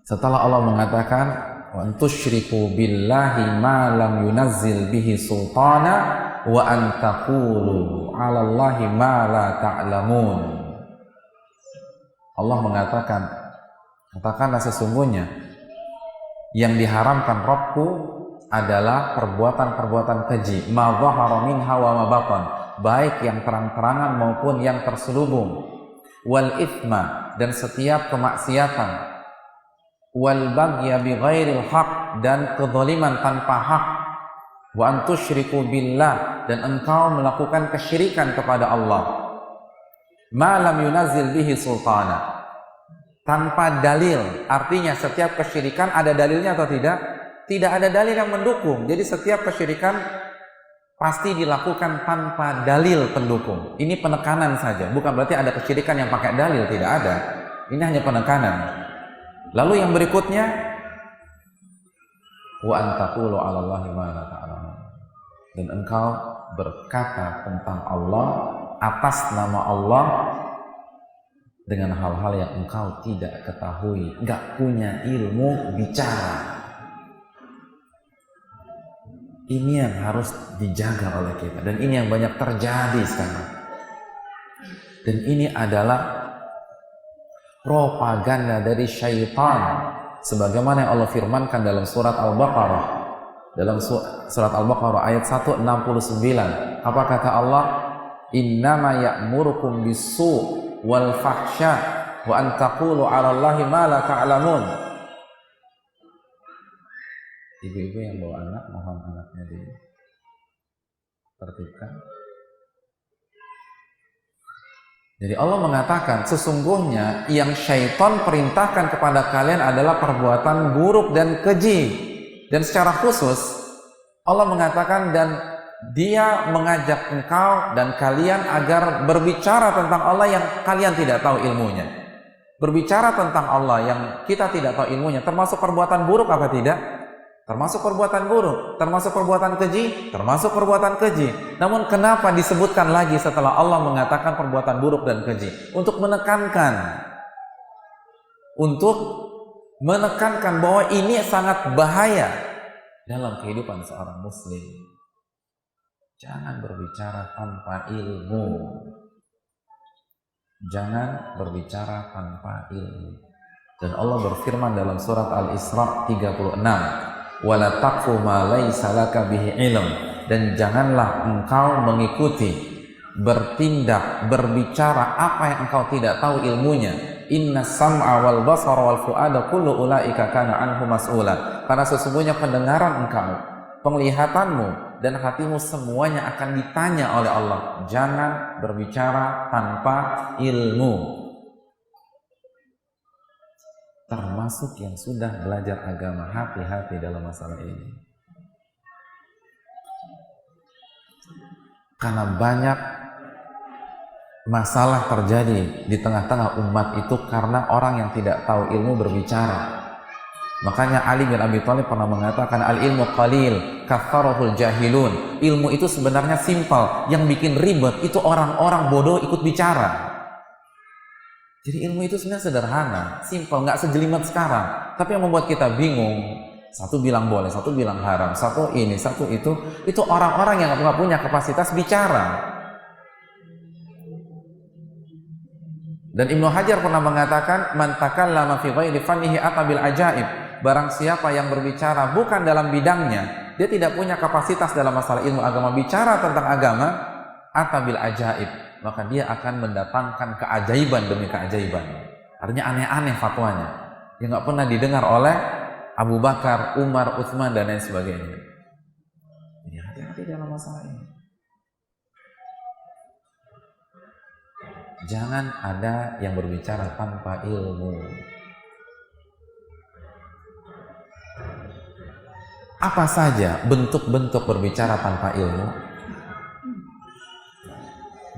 Setelah Allah mengatakan wa antusyriku billahi ma lam yunazzil bihi sultana wa an taqulu 'ala Allahi ma la ta'lamun. Allah mengatakan, katakanlah sesungguhnya yang diharamkan Rabbku adalah perbuatan-perbuatan keji, ma dhahara minha wa ma batan, baik yang terang-terangan maupun yang terselubung, wal ithma, dan setiap kemaksiatan, wal baghya bi ghairil haq, dan kezaliman tanpa hak, wa antusyriku billah, dan engkau melakukan kesyirikan kepada Allah, ma lam yunazzil bihi sultana, tanpa dalil. Artinya setiap kesyirikan ada dalilnya atau tidak? Tidak ada dalil yang mendukung. Jadi setiap kesyirikan pasti dilakukan tanpa dalil pendukung. Ini penekanan saja, bukan berarti ada kesyirikan yang pakai dalil, tidak ada. Ini hanya penekanan. Lalu yang berikutnya, wa antaqulu 'ala Allahi ma la ta'lamun, dan engkau berkata tentang Allah atas nama Allah dengan hal-hal yang engkau tidak ketahui, enggak punya ilmu bicara. Ini yang harus dijaga oleh kita, dan ini yang banyak terjadi sekarang. Dan ini adalah propaganda dari syaitan, sebagaimana yang Allah firmankan dalam surat Al-Baqarah, dalam surat Al-Baqarah ayat 169. Apa kata Allah? Innama ya'murukum bis-su' wal fahsya wa an taqulu 'ala Allahi ma la ta'lamun. Ibu-ibu yang bawa anak, mohon anaknya ditertibkan. Jadi Allah mengatakan sesungguhnya yang syaitan perintahkan kepada kalian adalah perbuatan buruk dan keji. Dan secara khusus Allah mengatakan dan dia mengajak engkau dan kalian agar berbicara tentang Allah yang kalian tidak tahu ilmunya. Berbicara tentang Allah yang kita tidak tahu ilmunya termasuk perbuatan buruk apa tidak? Termasuk perbuatan buruk, termasuk perbuatan keji, termasuk perbuatan keji. Namun kenapa disebutkan lagi setelah Allah mengatakan perbuatan buruk dan keji? Untuk menekankan bahwa ini sangat bahaya dalam kehidupan seorang muslim. Jangan berbicara tanpa ilmu. Jangan berbicara tanpa ilmu. Dan Allah berfirman dalam surat Al-Isra 36, "Wala taqfu ma laysa laka bihi ilm." Dan janganlah engkau mengikuti, bertindak, berbicara apa yang engkau tidak tahu ilmunya. Inna sam'a wal basara wal fu'ada kullu ulaika kana anhu mas'ula. Karena sesungguhnya pendengaran engkau, penglihatanmu dan hatimu semuanya akan ditanya oleh Allah. Jangan berbicara tanpa ilmu. Termasuk yang sudah belajar agama, hati-hati dalam masalah ini. Karena banyak masalah terjadi di tengah-tengah umat itu karena orang yang tidak tahu ilmu berbicara. Makanya Ali bin Abi Thalib pernah mengatakan, al-ilmu qalil katharahul jahilun. Ilmu itu sebenarnya simpel, yang bikin ribet itu orang-orang bodoh ikut bicara. Jadi ilmu itu sebenarnya sederhana, simpel, nggak sejelimet sekarang. Tapi yang membuat kita bingung, satu bilang boleh, satu bilang haram, satu ini, satu itu orang-orang yang nggak punya kapasitas bicara. Dan Ibnu Hajar pernah mengatakan, man takallama fi ghairi fannihi atabil ajaib. Barang siapa yang berbicara bukan dalam bidangnya, dia tidak punya kapasitas dalam masalah ilmu agama, bicara tentang agama, atabil ajaib, maka dia akan mendatangkan keajaiban demi keajaiban. Artinya aneh-aneh fatwanya yang nggak pernah didengar oleh Abu Bakar, Umar, Utsman dan lain sebagainya. Jadi hati-hati dalam masalah ini. Jangan ada yang berbicara tanpa ilmu. Apa saja bentuk-bentuk berbicara tanpa ilmu?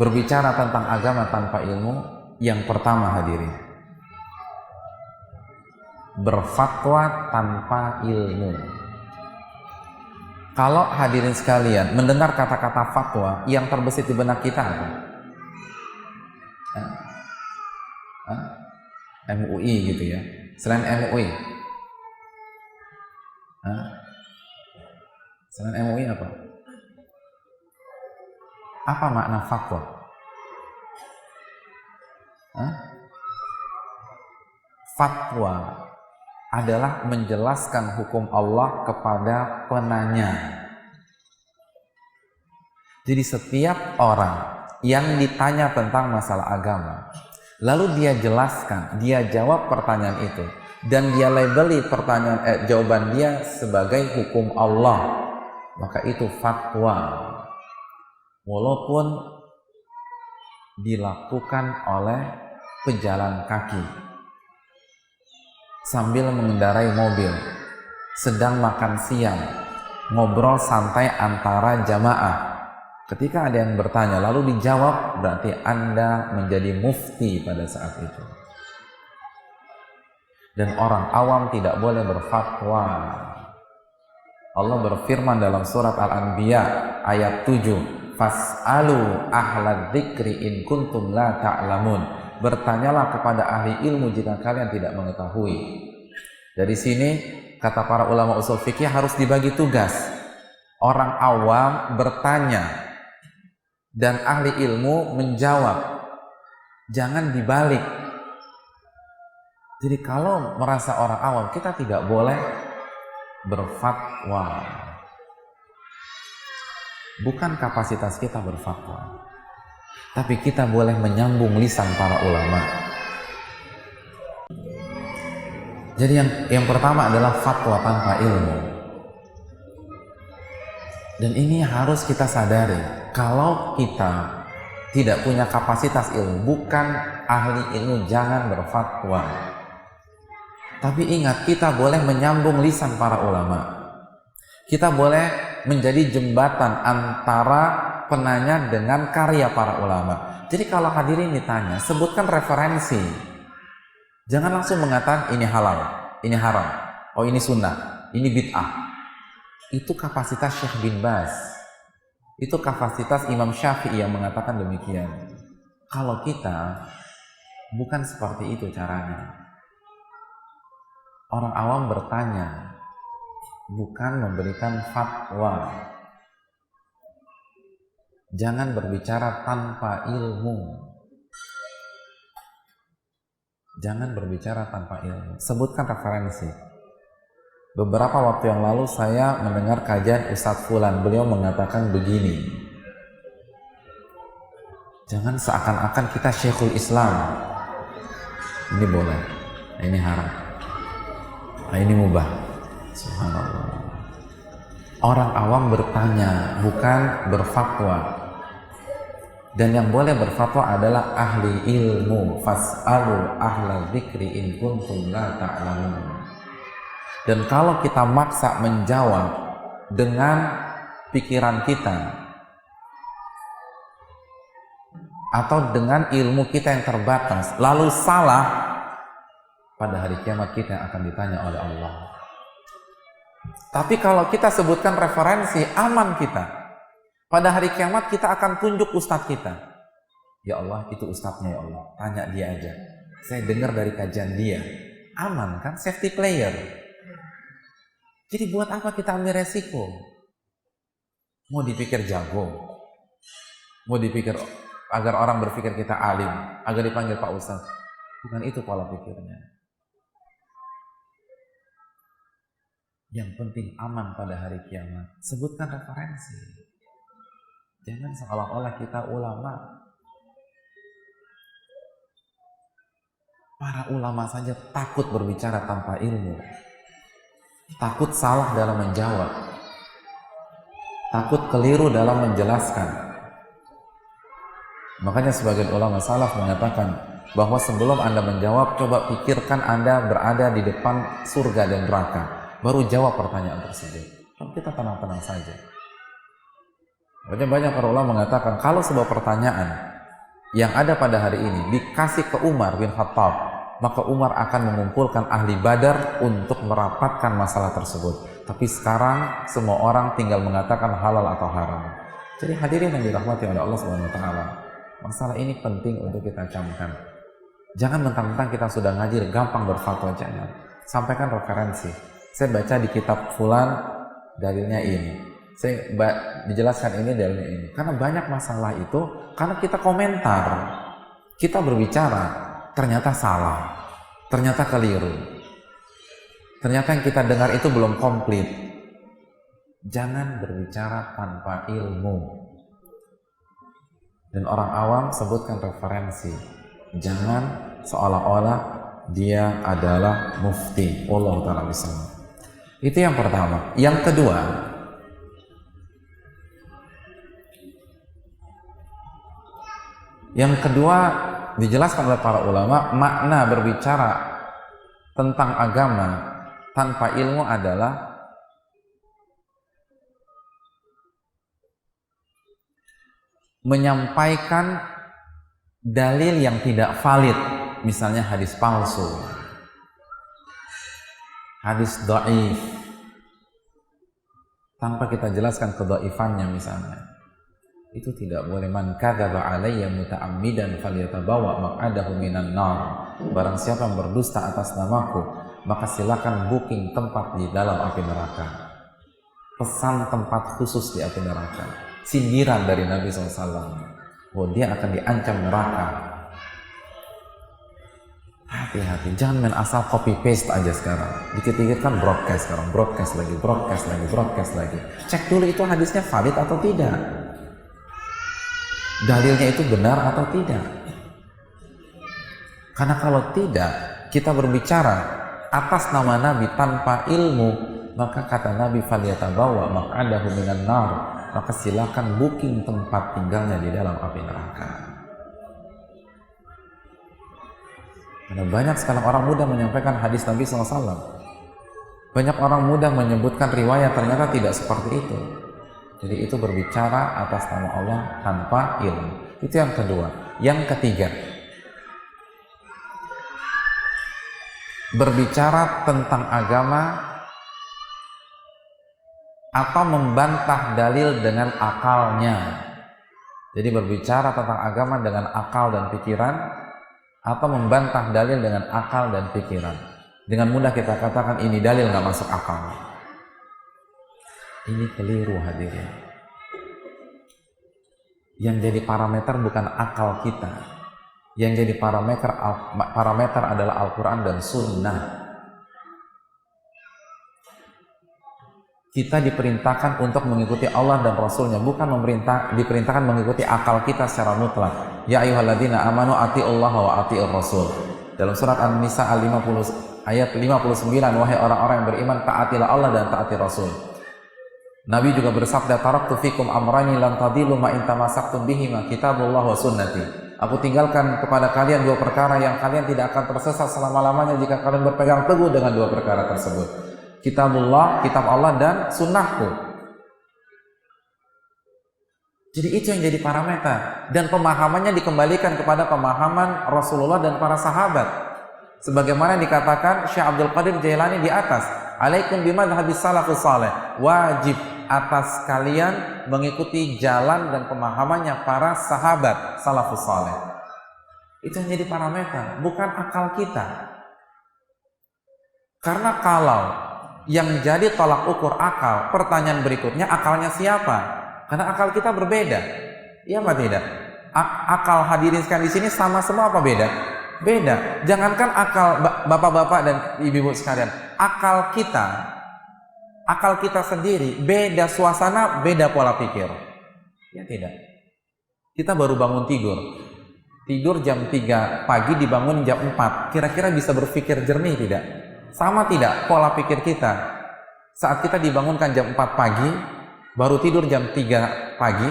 Berbicara tentang agama tanpa ilmu, yang pertama hadirin, berfatwa tanpa ilmu. Kalau hadirin sekalian mendengar kata-kata fatwa, yang terbesit di benak kita apa? MUI gitu ya. Selain MUI, selain MUI apa? Apa makna fatwa? Fatwa adalah menjelaskan hukum Allah kepada penanya. Jadi setiap orang yang ditanya tentang masalah agama, lalu dia jelaskan, dia jawab pertanyaan itu, dan dia labeli jawaban dia sebagai hukum Allah, maka itu fatwa, walaupun dilakukan oleh pejalan kaki sambil mengendarai mobil, sedang makan siang, ngobrol santai antara jamaah. Ketika ada yang bertanya lalu dijawab, berarti Anda menjadi mufti pada saat itu. Dan orang awam tidak boleh berfatwa. Allah berfirman dalam surat Al-Anbiya ayat 7, "Fas'alu ahlad dzikri in kuntum la ta'lamun." Bertanyalah kepada ahli ilmu jika kalian tidak mengetahui. Dari sini kata para ulama usul fikih harus dibagi tugas. Orang awam bertanya dan ahli ilmu menjawab. Jangan dibalik. Jadi kalau merasa orang awam, kita tidak boleh berfatwa. Bukan kapasitas kita berfatwa, tapi kita boleh menyambung lisan para ulama. Jadi yang pertama adalah fatwa tanpa ilmu. Dan ini harus kita sadari. Kalau kita tidak punya kapasitas ilmu, bukan ahli ilmu, jangan berfatwa. Tapi ingat, kita boleh menyambung lisan para ulama. Kita boleh menjadi jembatan antara penanya dengan karya para ulama. Jadi kalau hadirin ditanya, sebutkan referensi. Jangan langsung mengatakan ini halal, ini haram, oh ini sunnah, ini bid'ah. Itu kapasitas Syekh bin Baz. Itu kapasitas Imam Syafi'i yang mengatakan demikian. Kalau kita bukan seperti itu caranya. Orang awam bertanya, bukan memberikan fatwa. Jangan berbicara tanpa ilmu. Jangan berbicara tanpa ilmu. Sebutkan referensi. Beberapa waktu yang lalu saya mendengar kajian Ustadz Fulan. Beliau mengatakan begini. Jangan seakan-akan kita Syekhul Islam. Ini boleh, ini haram, ini mubah. Subhanallah. Orang awam bertanya, bukan berfatwa. Dan yang boleh berfatwa adalah ahli ilmu. Fas'alu ahla dzikri in kuntum la ta'lamun. Dan kalau kita maksa menjawab dengan pikiran kita atau dengan ilmu kita yang terbatas, lalu salah, pada hari kiamat kita akan ditanya oleh Allah. Tapi kalau kita sebutkan referensi, aman kita. Pada hari kiamat kita akan tunjuk ustadz kita. Ya Allah, itu ustadznya ya Allah. Tanya dia aja. Saya dengar dari kajian dia. Aman kan? Safety player. Jadi buat apa kita ambil resiko? Mau dipikir jago? Mau dipikir agar orang berpikir kita alim? Agar dipanggil Pak Ustadz? Bukan itu pola pikirnya. Yang penting aman pada hari kiamat. Sebutkan referensi. Jangan seolah-olah kita ulama. Para ulama saja takut berbicara tanpa ilmu. Takut salah dalam menjawab. Takut keliru dalam menjelaskan. Makanya sebagian ulama salaf mengatakan bahwa sebelum Anda menjawab, coba pikirkan Anda berada di depan surga dan neraka. Baru jawab pertanyaan tersebut. Kalau kita tenang-tenang saja. Banyak para ulama mengatakan kalau sebuah pertanyaan yang ada pada hari ini dikasih ke Umar bin Khattab, maka Umar akan mengumpulkan ahli Badar untuk merapatkan masalah tersebut. Tapi sekarang semua orang tinggal mengatakan halal atau haram. Jadi hadirin yang dirahmati oleh Allah SWT, masalah ini penting untuk kita camkan. Jangan mentang-mentang kita sudah ngaji gampang berfatwa, jangan. Sampaikan referensi. Saya baca di kitab fulan dalilnya ini. Saya dijelaskan ini dalilnya ini. Karena banyak masalah itu karena kita komentar, kita berbicara, ternyata salah, ternyata keliru, ternyata yang kita dengar itu belum komplit. Jangan berbicara tanpa ilmu. Dan orang awam sebutkan referensi. Jangan seolah-olah dia adalah mufti. Allah Ta'ala bismillah. Itu yang pertama. Yang kedua dijelaskan oleh para ulama, makna berbicara tentang agama tanpa ilmu adalah menyampaikan dalil yang tidak valid, misalnya hadis palsu, hadis dhaif, tanpa kita jelaskan kedhaifannya misalnya. Itu tidak boleh. Man kadzaba alayya muta'ammidan falyatabawa maq'adahu minan nar. Barang siapa yang berdusta atas namaku, maka silakan booking tempat di dalam api neraka. Pesan tempat khusus di api neraka. Sindiran dari Nabi SAW bahwa dia akan diancam neraka. Hati-hati, jangan main asal copy paste aja sekarang. Dikit-dikit kan broadcast sekarang, broadcast lagi. Cek dulu itu hadisnya valid atau tidak. Dalilnya itu benar atau tidak. Karena kalau tidak, kita berbicara atas nama Nabi tanpa ilmu, maka kata Nabi falyatabawa maq'adahu minan nar, maka silakan booking tempat tinggalnya di dalam api neraka. Karena banyak sekarang orang mudah menyampaikan hadis Nabi SAW. Banyak orang mudah menyebutkan riwayat, ternyata tidak seperti itu. Jadi itu berbicara atas nama Allah tanpa ilmu. Itu yang kedua. Yang ketiga, berbicara tentang agama atau membantah dalil dengan akalnya. Jadi berbicara tentang agama dengan akal dan pikiran, atau membantah dalil dengan akal dan pikiran. Dengan mudah kita katakan ini dalil nggak masuk akal. Ini keliru hadirin. Yang jadi parameter bukan akal kita. Yang jadi parameter adalah Al-Quran dan Sunnah. Kita diperintahkan untuk mengikuti Allah dan Rasulnya, bukan diperintahkan mengikuti akal kita secara mutlak. Ya ayyuhalladzina amanu atiullaha wa atiur rasul. Dalam surat An-Nisa ayat 59, wahai orang-orang yang beriman, taatilah Allah dan taati Rasul. Nabi juga bersabda, taraktu fikum amrani lan tadillu ma in tamassaktum bihima kitabullah wa sunnati. Aku tinggalkan kepada kalian dua perkara yang kalian tidak akan tersesat selama-lamanya jika kalian berpegang teguh dengan dua perkara tersebut. Kitabullah, kitab Allah, dan sunnahku. Jadi itu yang jadi parameter. Dan pemahamannya dikembalikan kepada pemahaman Rasulullah dan para sahabat. Sebagaimana dikatakan Syekh Abdul Qadir Jailani di atas, alaikum bimadhhabis salafus saleh, wajib atas kalian mengikuti jalan dan pemahamannya para sahabat salafus saleh. Itu yang jadi parameter, bukan akal kita. Karena kalau yang jadi tolak ukur akal, pertanyaan berikutnya, akalnya siapa? Karena akal kita berbeda. Iya apa tidak? Akal hadirin sekalian di sini sama semua apa beda? Beda. Jangankan akal bapak-bapak dan ibu-ibu sekalian, akal kita sendiri beda suasana, beda pola pikir. Ya tidak. Kita baru bangun tidur jam 3 pagi, dibangun jam 4. Kira-kira bisa berpikir jernih tidak? Sama tidak pola pikir kita? Saat kita dibangunkan jam 4 pagi, baru tidur jam 3 pagi,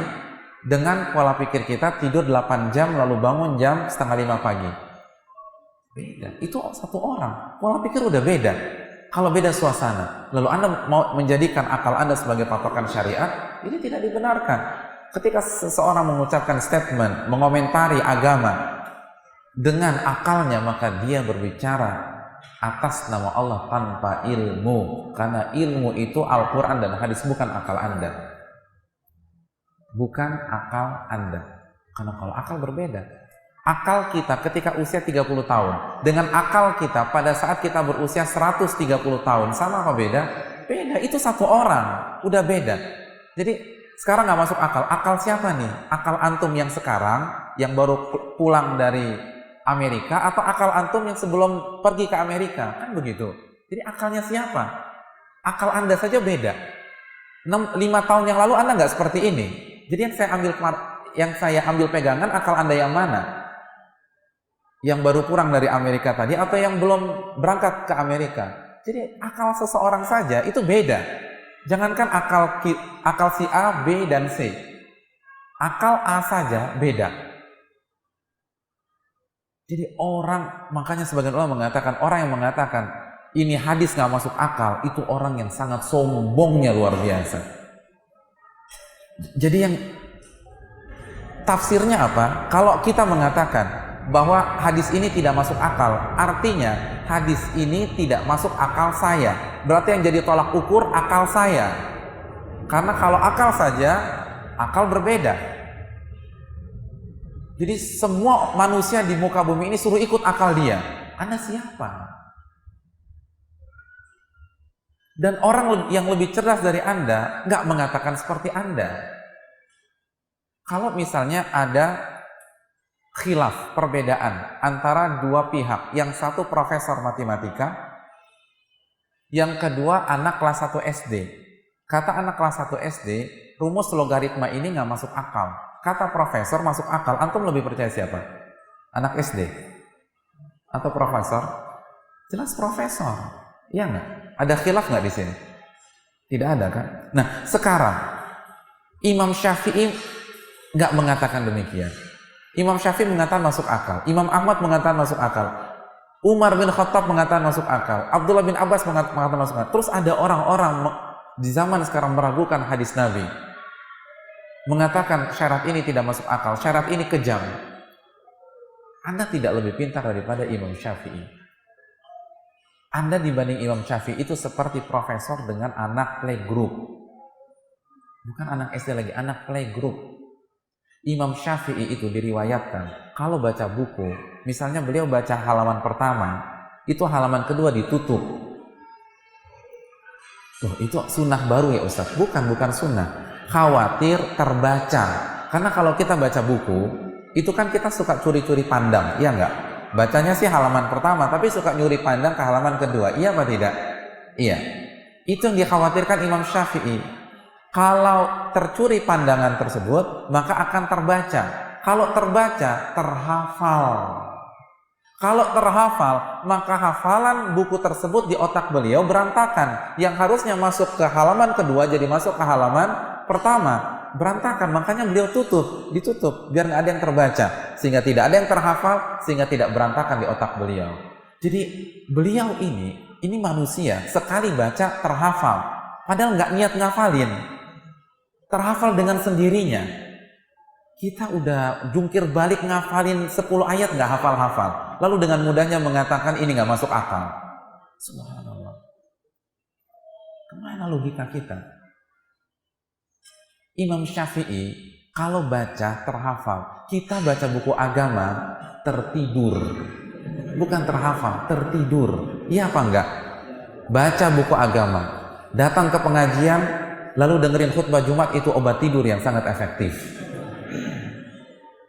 dengan pola pikir kita tidur 8 jam lalu bangun jam setengah 5 pagi. Beda. Itu satu orang, pola pikir udah beda. Kalau beda suasana, lalu Anda mau menjadikan akal Anda sebagai patokan syariat, ini tidak dibenarkan. Ketika seseorang mengucapkan statement, mengomentari agama dengan akalnya, maka dia berbicara atas nama Allah tanpa ilmu. Karena ilmu itu Al-Quran dan hadis, bukan akal Anda. Bukan akal Anda. Karena kalau akal berbeda. Akal kita ketika usia 30 tahun dengan akal kita pada saat kita berusia 130 tahun, sama apa beda? Beda. Itu satu orang, udah beda. Jadi sekarang nggak masuk akal. Akal siapa nih? Akal antum yang sekarang, yang baru pulang dari Amerika, atau akal antum yang sebelum pergi ke Amerika? Kan begitu. Jadi akalnya siapa? Akal Anda saja beda. 5 tahun yang lalu Anda nggak seperti ini. Jadi yang saya ambil pegangan, akal Anda yang mana? Yang baru pulang dari Amerika tadi, atau yang belum berangkat ke Amerika? Jadi akal seseorang saja itu beda. Jangankan akal si A, B, dan C. Akal A saja beda. Jadi makanya sebagian ulama mengatakan, orang yang mengatakan ini hadis nggak masuk akal, itu orang yang sangat sombongnya luar biasa. Jadi yang tafsirnya apa? Kalau kita mengatakan bahwa hadis ini tidak masuk akal, artinya hadis ini tidak masuk akal saya. Berarti yang jadi tolak ukur akal saya. Karena kalau akal saja, akal berbeda. Jadi semua manusia di muka bumi ini suruh ikut akal dia. Anda siapa? Dan orang yang lebih cerdas dari Anda nggak mengatakan seperti Anda. Kalau misalnya ada khilaf, perbedaan antara dua pihak, yang satu profesor matematika, yang kedua anak kelas 1 SD. Kata anak kelas 1 SD, rumus logaritma ini nggak masuk akal. Kata profesor masuk akal. Antum lebih percaya siapa? Anak SD atau profesor? Jelas profesor. Iya nggak? Ada khilaf nggak di sini? Tidak ada kan? Nah sekarang Imam Syafi'i nggak mengatakan demikian. Imam Syafi'i mengatakan masuk akal. Imam Ahmad mengatakan masuk akal. Umar bin Khattab mengatakan masuk akal. Abdullah bin Abbas mengatakan masuk akal. Terus ada orang-orang di zaman sekarang meragukan hadis Nabi. mengatakan syarat ini tidak masuk akal, syarat ini kejam, Anda tidak lebih pintar daripada Imam Syafi'i. Anda dibanding Imam Syafi'i itu seperti profesor dengan anak playgroup. Bukan anak SD lagi, anak playgroup. Imam Syafi'i itu diriwayatkan, kalau baca buku, misalnya beliau baca halaman pertama, itu halaman kedua ditutup. Loh, itu sunnah baru ya Ustaz? Bukan sunnah. Khawatir terbaca. Karena kalau kita baca buku, itu kan kita suka curi-curi pandang, iya enggak? Bacanya sih halaman pertama, tapi suka nyuri pandang ke halaman kedua, iya apa tidak? Iya. Itu yang dikhawatirkan Imam Syafi'i. Kalau tercuri pandangan tersebut, maka akan terbaca. Kalau terbaca, terhafal. Kalau terhafal, maka hafalan buku tersebut di otak beliau berantakan. Yang harusnya masuk ke halaman kedua jadi masuk ke halaman pertama. Berantakan, makanya beliau ditutup biar nggak ada yang terbaca, sehingga tidak ada yang terhafal, sehingga tidak berantakan di otak beliau. Jadi beliau ini manusia, sekali baca terhafal, padahal nggak niat ngafalin, terhafal dengan sendirinya. Kita udah jungkir balik ngafalin 10 ayat nggak hafal-hafal, lalu dengan mudahnya mengatakan ini nggak masuk akal. Subhanallah. Kemana logika kita? Imam Syafi'i kalau baca terhafal, kita baca buku agama tertidur, bukan terhafal, tertidur. Iya apa enggak? Baca buku agama, datang ke pengajian, lalu dengerin khutbah Jumat, itu obat tidur yang sangat efektif.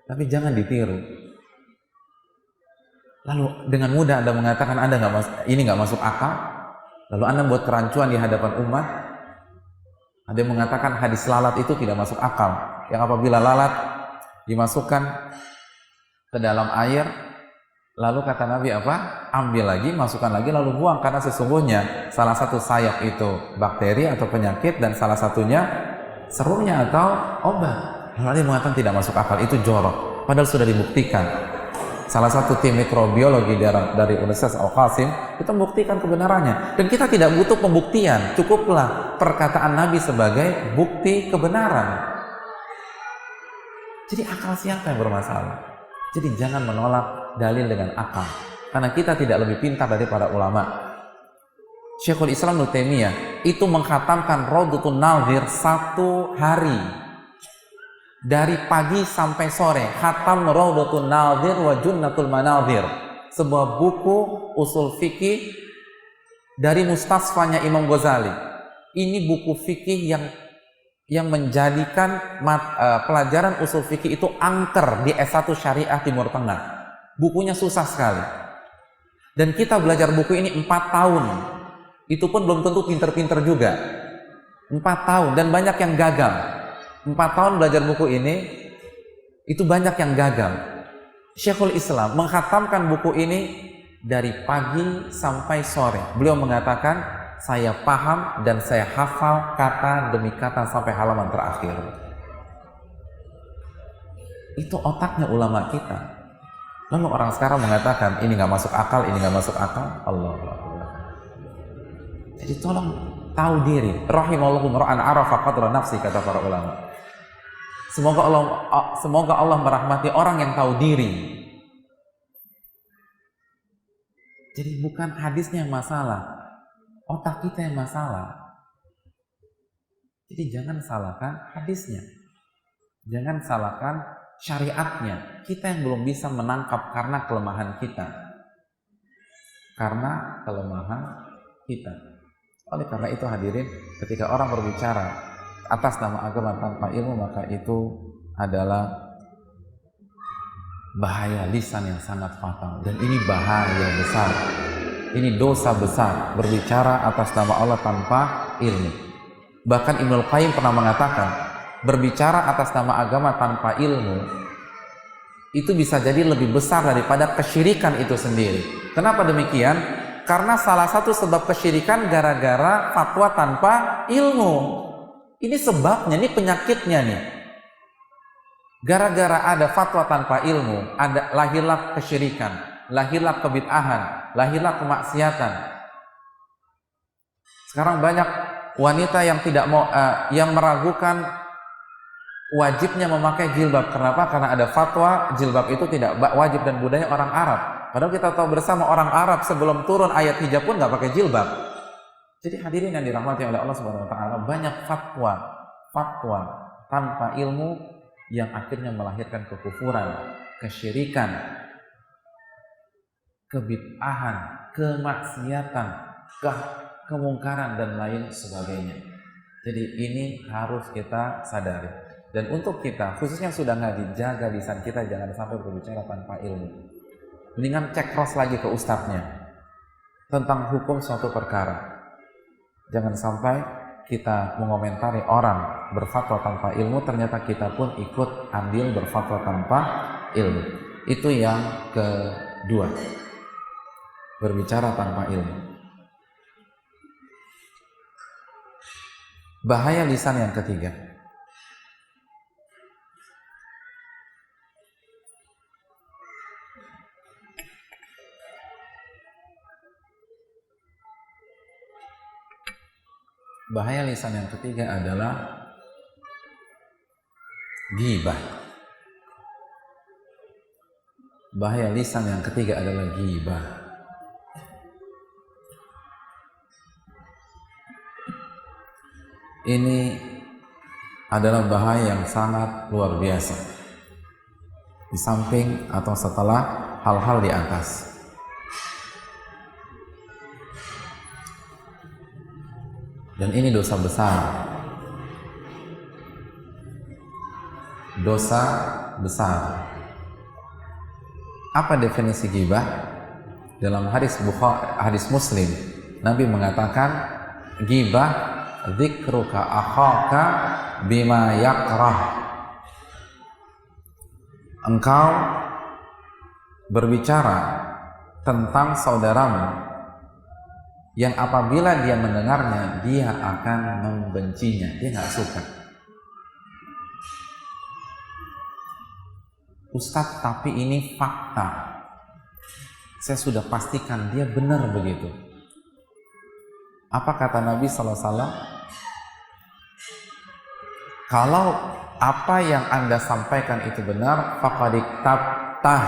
Tapi jangan ditiru. Lalu dengan mudah Anda mengatakan ini nggak masuk akal, lalu Anda buat kerancuan di hadapan umat. Ada yang mengatakan hadis lalat itu tidak masuk akal, yang apabila lalat dimasukkan ke dalam air, lalu kata Nabi apa? Ambil lagi, masukkan lagi, lalu buang, karena sesungguhnya salah satu sayap itu bakteri atau penyakit, dan salah satunya serunya atau obat. Lalu dia mengatakan tidak masuk akal, itu jorok, padahal sudah dibuktikan. Salah satu tim mikrobiologi dari Universitas Al-Qasim itu membuktikan kebenarannya. Dan kita tidak butuh pembuktian, cukuplah perkataan Nabi sebagai bukti kebenaran. Jadi akal siapa yang bermasalah? Jadi jangan menolak dalil dengan akal, karena kita tidak lebih pintar dari para ulama. Syekhul Islam Ibnu Taimiyah itu mengkhatamkan Raudhatun Nadhir 1 hari. Dari pagi sampai sore, khatam Raudhatun Nadhir wa Junnatul Manadhir, sebuah buku usul fikih dari mustasfanya Imam Ghazali. Ini buku fikih yang menjadikan pelajaran usul fikih itu angker di S1 Syariah Timur Tengah. Bukunya susah sekali. Dan kita belajar buku ini 4 tahun. Itu pun belum tentu pinter-pinter juga. 4 tahun, dan banyak yang gagal. 4 tahun belajar buku ini, itu banyak yang gagal. Syekhul Islam mengkhatamkan buku ini dari pagi sampai sore. Beliau mengatakan, saya paham dan saya hafal kata demi kata sampai halaman terakhir. Itu otaknya ulama kita. Lalu orang sekarang mengatakan, ini nggak masuk akal, ini nggak masuk akal. Allah. Jadi tolong tahu diri. Rahimallahu mar'an arafa qadra nafsi, kata para ulama. Semoga Allah merahmati orang yang tahu diri. Jadi bukan hadisnya yang masalah, otak kita yang masalah. Jadi jangan salahkan hadisnya, jangan salahkan syariatnya. Kita yang belum bisa menangkap karena kelemahan kita. Oleh karena itu hadirin, ketika orang berbicara atas nama agama tanpa ilmu, maka itu adalah bahaya lisan yang sangat fatal. Dan ini bahaya besar, ini dosa besar, berbicara atas nama Allah tanpa ilmu. Bahkan Ibnul Qayyim pernah mengatakan, berbicara atas nama agama tanpa ilmu itu bisa jadi lebih besar daripada kesyirikan itu sendiri. Kenapa demikian? Karena salah satu sebab kesyirikan gara-gara fatwa tanpa ilmu. Ini sebabnya, ini penyakitnya nih. Gara-gara ada fatwa tanpa ilmu, lahirlah kesyirikan, lahirlah kebid'ahan, lahirlah kemaksiatan. Sekarang banyak wanita yang tidak mau, yang meragukan wajibnya memakai jilbab. Kenapa? Karena ada fatwa jilbab itu tidak wajib dan budaya orang Arab. Padahal kita tahu bersama orang Arab sebelum turun ayat hijab pun nggak pakai jilbab. Jadi hadirin yang dirahmati oleh Allah Subhanahu Wa Taala, banyak fatwa tanpa ilmu yang akhirnya melahirkan kekufuran, kesyirikan, kebid'ahan, kemaksiatan, kemungkaran dan lain sebagainya. Jadi ini harus kita sadari. Dan untuk kita, khususnya sudah ngaji, jaga lisan kita jangan sampai berbicara tanpa ilmu. Mendingan cek cross lagi ke ustadznya tentang hukum suatu perkara. Jangan sampai kita mengomentari orang berfatwa tanpa ilmu, ternyata kita pun ikut andil berfatwa tanpa ilmu. Itu yang kedua, berbicara tanpa ilmu. Bahaya lisan yang ketiga. Bahaya lisan yang ketiga adalah ghibah. Bahaya lisan yang ketiga adalah ghibah. Ini adalah bahaya yang sangat luar biasa. Di samping atau setelah hal-hal di atas. Dan ini dosa besar. Dosa besar. Apa definisi ghibah? Dalam hadis Muslim, Nabi mengatakan ghibah dzikruka akhaka bima yakrah. Engkau berbicara tentang saudaramu yang apabila dia mendengarnya, dia akan membencinya, dia nggak suka. Ustadz, tapi ini fakta. Saya sudah pastikan dia benar begitu. Apa kata Nabi SAW? Kalau apa yang Anda sampaikan itu benar, faqad iktabtah.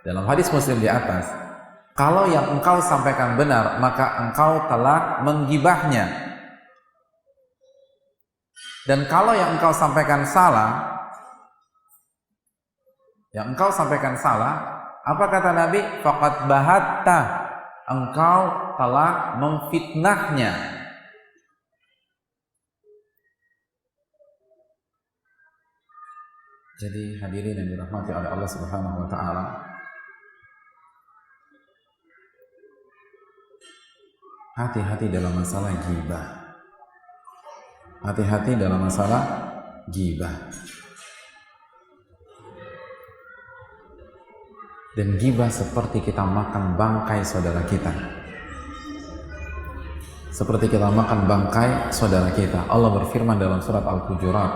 Dalam hadis Muslim di atas, kalau yang engkau sampaikan benar, maka engkau telah menggibahnya. Dan kalau yang engkau sampaikan salah, apa kata Nabi? Faqad bahatta, engkau telah memfitnahnya. Jadi hadirin yang dirahmati oleh Allah Subhanahu wa taala, hati-hati dalam masalah ghibah. Hati-hati dalam masalah ghibah. Dan ghibah seperti kita makan bangkai saudara kita. Seperti kita makan bangkai saudara kita. Allah berfirman dalam surat Al-Hujurat,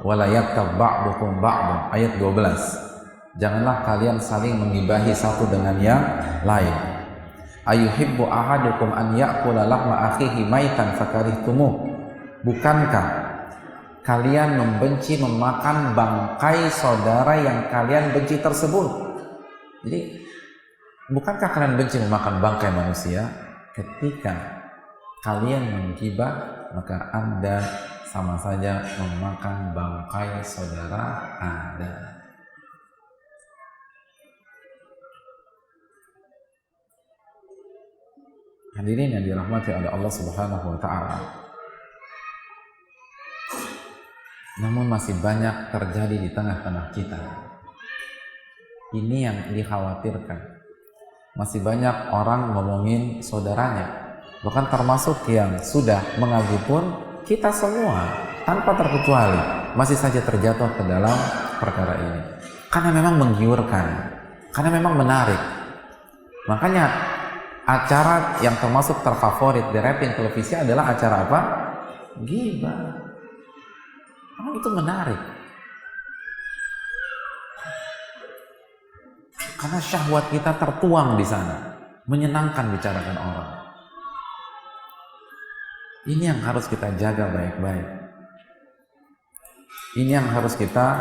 "Wala yaktab ba'dukum ba'dan," ayat 12. Janganlah kalian saling menggibahi satu dengan yang lain. Ayuhibbu ahadukum an ya'kula lahma akhihi maitan fakarihtumuh. Bukankah kalian membenci memakan bangkai saudara yang kalian benci tersebut? Jadi, bukankah kalian benci memakan bangkai manusia? Ketika kalian menggibah, maka Anda sama saja memakan bangkai saudara Anda. Hadirin yang dirahmati oleh Allah Subhanahu wa taala. Namun masih banyak terjadi di tengah-tengah kita. Ini yang dikhawatirkan. Masih banyak orang ngomongin saudaranya. Bahkan termasuk yang sudah mengaji pun, kita semua tanpa terkecuali masih saja terjatuh ke dalam perkara ini. Karena memang menggiurkan, karena memang menarik. Makanya acara yang termasuk terfavorit di rating televisi adalah acara apa? Ghibah. Karena itu menarik. Karena syahwat kita tertuang di sana, menyenangkan bicarakan orang. Ini yang harus kita jaga baik-baik. Ini yang harus kita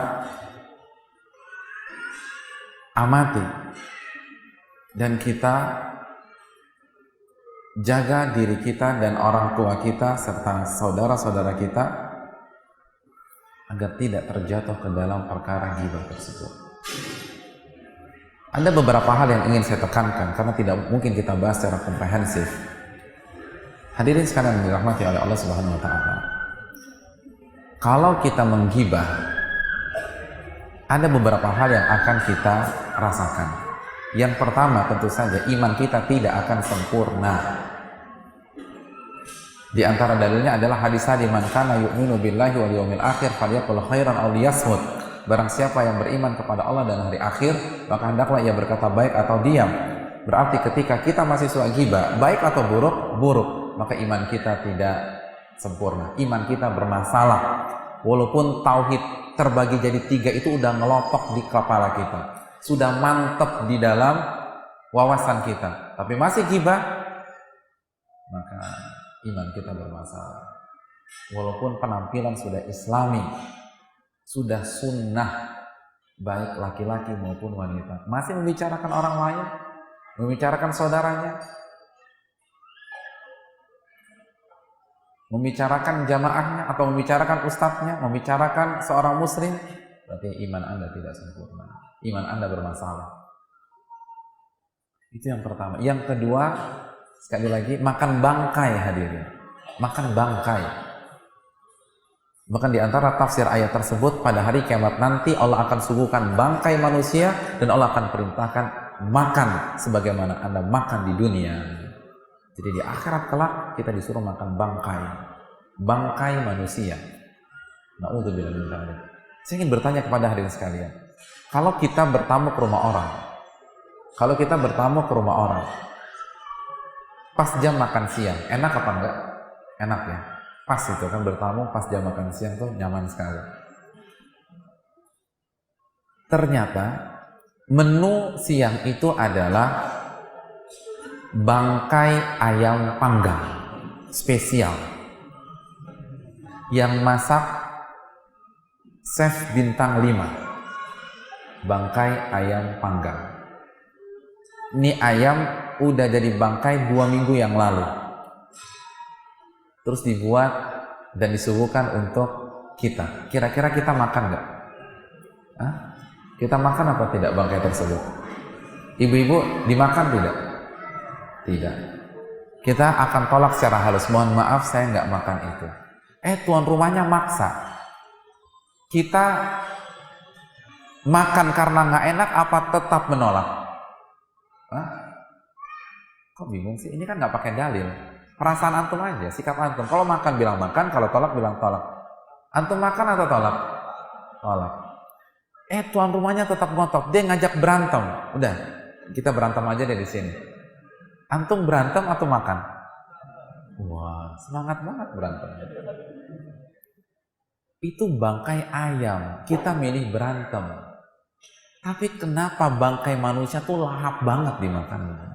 amati dan kita jaga diri kita dan orang tua kita serta saudara-saudara kita agar tidak terjatuh ke dalam perkara ghibah tersebut. Ada beberapa hal yang ingin saya tekankan karena tidak mungkin kita bahas secara komprehensif. Hadirin sekalian yang dirahmati oleh Allah Subhanahu wa taala. Kalau kita menggibah, ada beberapa hal yang akan kita rasakan. Yang pertama, tentu saja iman kita tidak akan sempurna. Di antara dalilnya adalah hadis tadi, man kana yu'minu billahi wal yawmil akhir falyaqul khairan aw liyasmut. Barang siapa yang beriman kepada Allah dan hari akhir, maka hendaklah ia berkata baik atau diam. Berarti ketika kita masih suka ghibah, baik atau buruk, buruk, maka iman kita tidak sempurna. Iman kita bermasalah. Walaupun tauhid terbagi jadi 3 itu udah ngelotok di kepala kita, sudah mantap di dalam wawasan kita, tapi masih ghibah, maka iman kita bermasalah. Walaupun penampilan sudah islami, sudah sunnah, baik laki-laki maupun wanita, masih membicarakan orang lain, membicarakan saudaranya, membicarakan jamaahnya atau membicarakan ustadznya, membicarakan seorang muslim, berarti iman Anda tidak sempurna, iman Anda bermasalah. Itu yang pertama. Yang kedua, sekali lagi, makan bangkai hadirin, makan bangkai. Bahkan di antara tafsir ayat tersebut, pada hari kiamat nanti Allah akan suguhkan bangkai manusia dan Allah akan perintahkan makan sebagaimana Anda makan di dunia. Jadi di akhirat kelak kita disuruh makan bangkai manusia. Na'udzubillah min dzalik. Saya ingin bertanya kepada hadirin sekalian, kalau kita bertamu ke rumah orang, pas jam makan siang, enak apa enggak? Enak ya. Pas itu kan bertamu pas jam makan siang tuh nyaman sekali. Ternyata menu siang itu adalah bangkai ayam panggang spesial yang masak chef bintang 5. Bangkai ayam panggang. Ini ayam udah jadi bangkai 2 minggu yang lalu. Terus dibuat dan disuguhkan untuk kita. Kira-kira kita makan nggak? Kita makan apa tidak bangkai tersebut? Ibu-ibu dimakan tidak? Tidak. Kita akan tolak secara halus. Mohon maaf, saya nggak makan itu. Tuan rumahnya maksa. Kita makan karena nggak enak apa tetap menolak? Kok bingung sih? Ini kan nggak pakai dalil. Perasaan antum aja, sikap antum. Kalau makan bilang makan, kalau tolak bilang tolak. Antum makan atau tolak? Tolak. Tuan rumahnya tetap ngotot, dia ngajak berantem. Udah, kita berantem aja deh di sini. Antum berantem atau makan? Wah, semangat banget berantem. Itu bangkai ayam, kita milih berantem. Tapi kenapa bangkai manusia tuh lahap banget dimakan?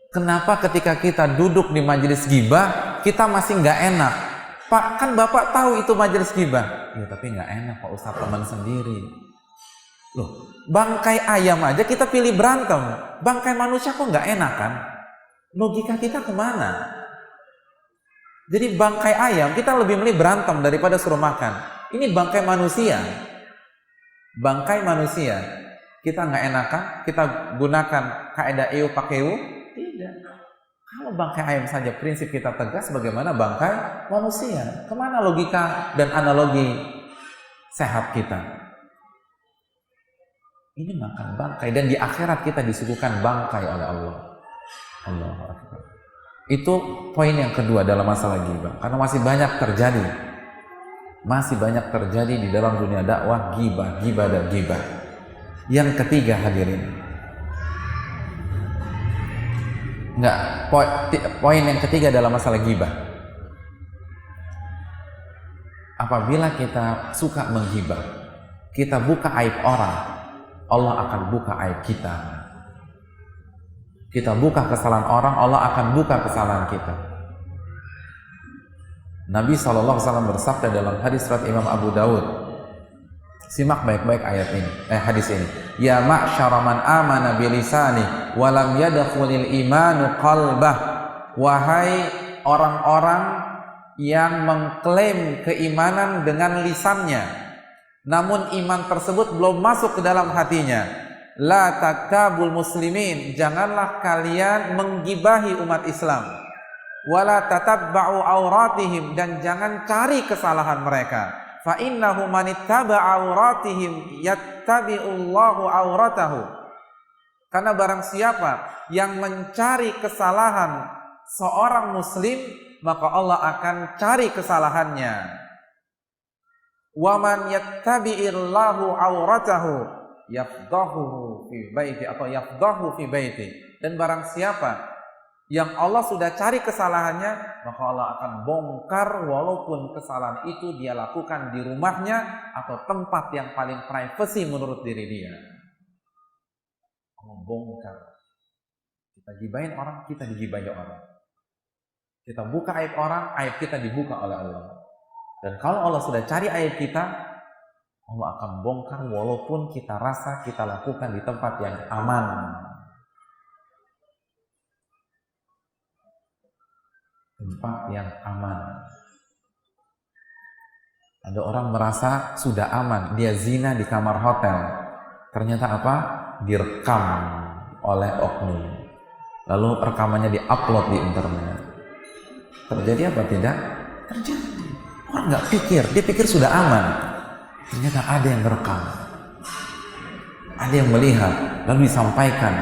Kenapa ketika kita duduk di majelis ghibah, kita masih nggak enak? Pak, kan Bapak tahu itu majelis ghibah. Ya, tapi nggak enak Pak Ustadz, teman sendiri. Loh, bangkai ayam aja kita pilih berantem. Bangkai manusia kok nggak enak kan? Logika kita kemana? Jadi bangkai ayam kita lebih milih berantem daripada suruh makan. Ini bangkai manusia. Bangkai manusia. Kita nggak enakan, kita gunakan kaidah EU pakai EU? Tidak. Kalau bangkai ayam saja prinsip kita tegas, bagaimana bangkai manusia? Kemana logika dan analogi sehat kita? Ini makan bangkai, dan di akhirat kita disuguhkan bangkai oleh Allah. Allahu Akbar. Itu poin yang kedua dalam masalah ghibah, karena masih banyak terjadi di dalam dunia dakwah ghibah dan ghibah. Yang ketiga hadirin, poin yang ketiga dalam masalah ghibah, apabila kita suka menghibah, kita buka aib orang, Allah akan buka aib kita. Kita buka kesalahan orang, Allah akan buka kesalahan kita. Nabi SAW bersabda dalam hadis riwayat Imam Abu Daud. Simak baik-baik ayat ini, hadis ini. Ya ma'syara man amana bilisani wa lam yadkhulil imanu qalbah. Wahai orang-orang yang mengklaim keimanan dengan lisannya, namun iman tersebut belum masuk ke dalam hatinya. La taktabul muslimin, janganlah kalian menggibahi umat Islam. Wala tatabba'u auratihim, dan jangan cari kesalahan mereka. Fa innahu man ittaba'a auratihim yattabi'ullahu auratahu. Karena barang siapa yang mencari kesalahan seorang muslim, maka Allah akan cari kesalahannya. Wa man yattabi'illahu auratahu yafdahu fi baiti, atau yafdahu fi baiti. Dan barang siapa yang Allah sudah cari kesalahannya, maka Allah akan bongkar, walaupun kesalahan itu dia lakukan di rumahnya atau tempat yang paling privasi menurut diri dia. Allah bongkar. Kita gibahin orang, kita digibahi orang. Kita buka aib orang, aib kita dibuka oleh Allah. Dan kalau Allah sudah cari aib kita, Allah akan bongkar walaupun kita rasa kita lakukan di tempat yang aman. Tempat yang aman. Ada orang merasa sudah aman, dia zina di kamar hotel. Ternyata apa? Direkam oleh oknum. Lalu rekamannya diupload di internet. Terjadi apa tidak? Terjadi. Orang nggak pikir, dia pikir sudah aman. Ternyata ada yang merekam, ada yang melihat, lalu disampaikan.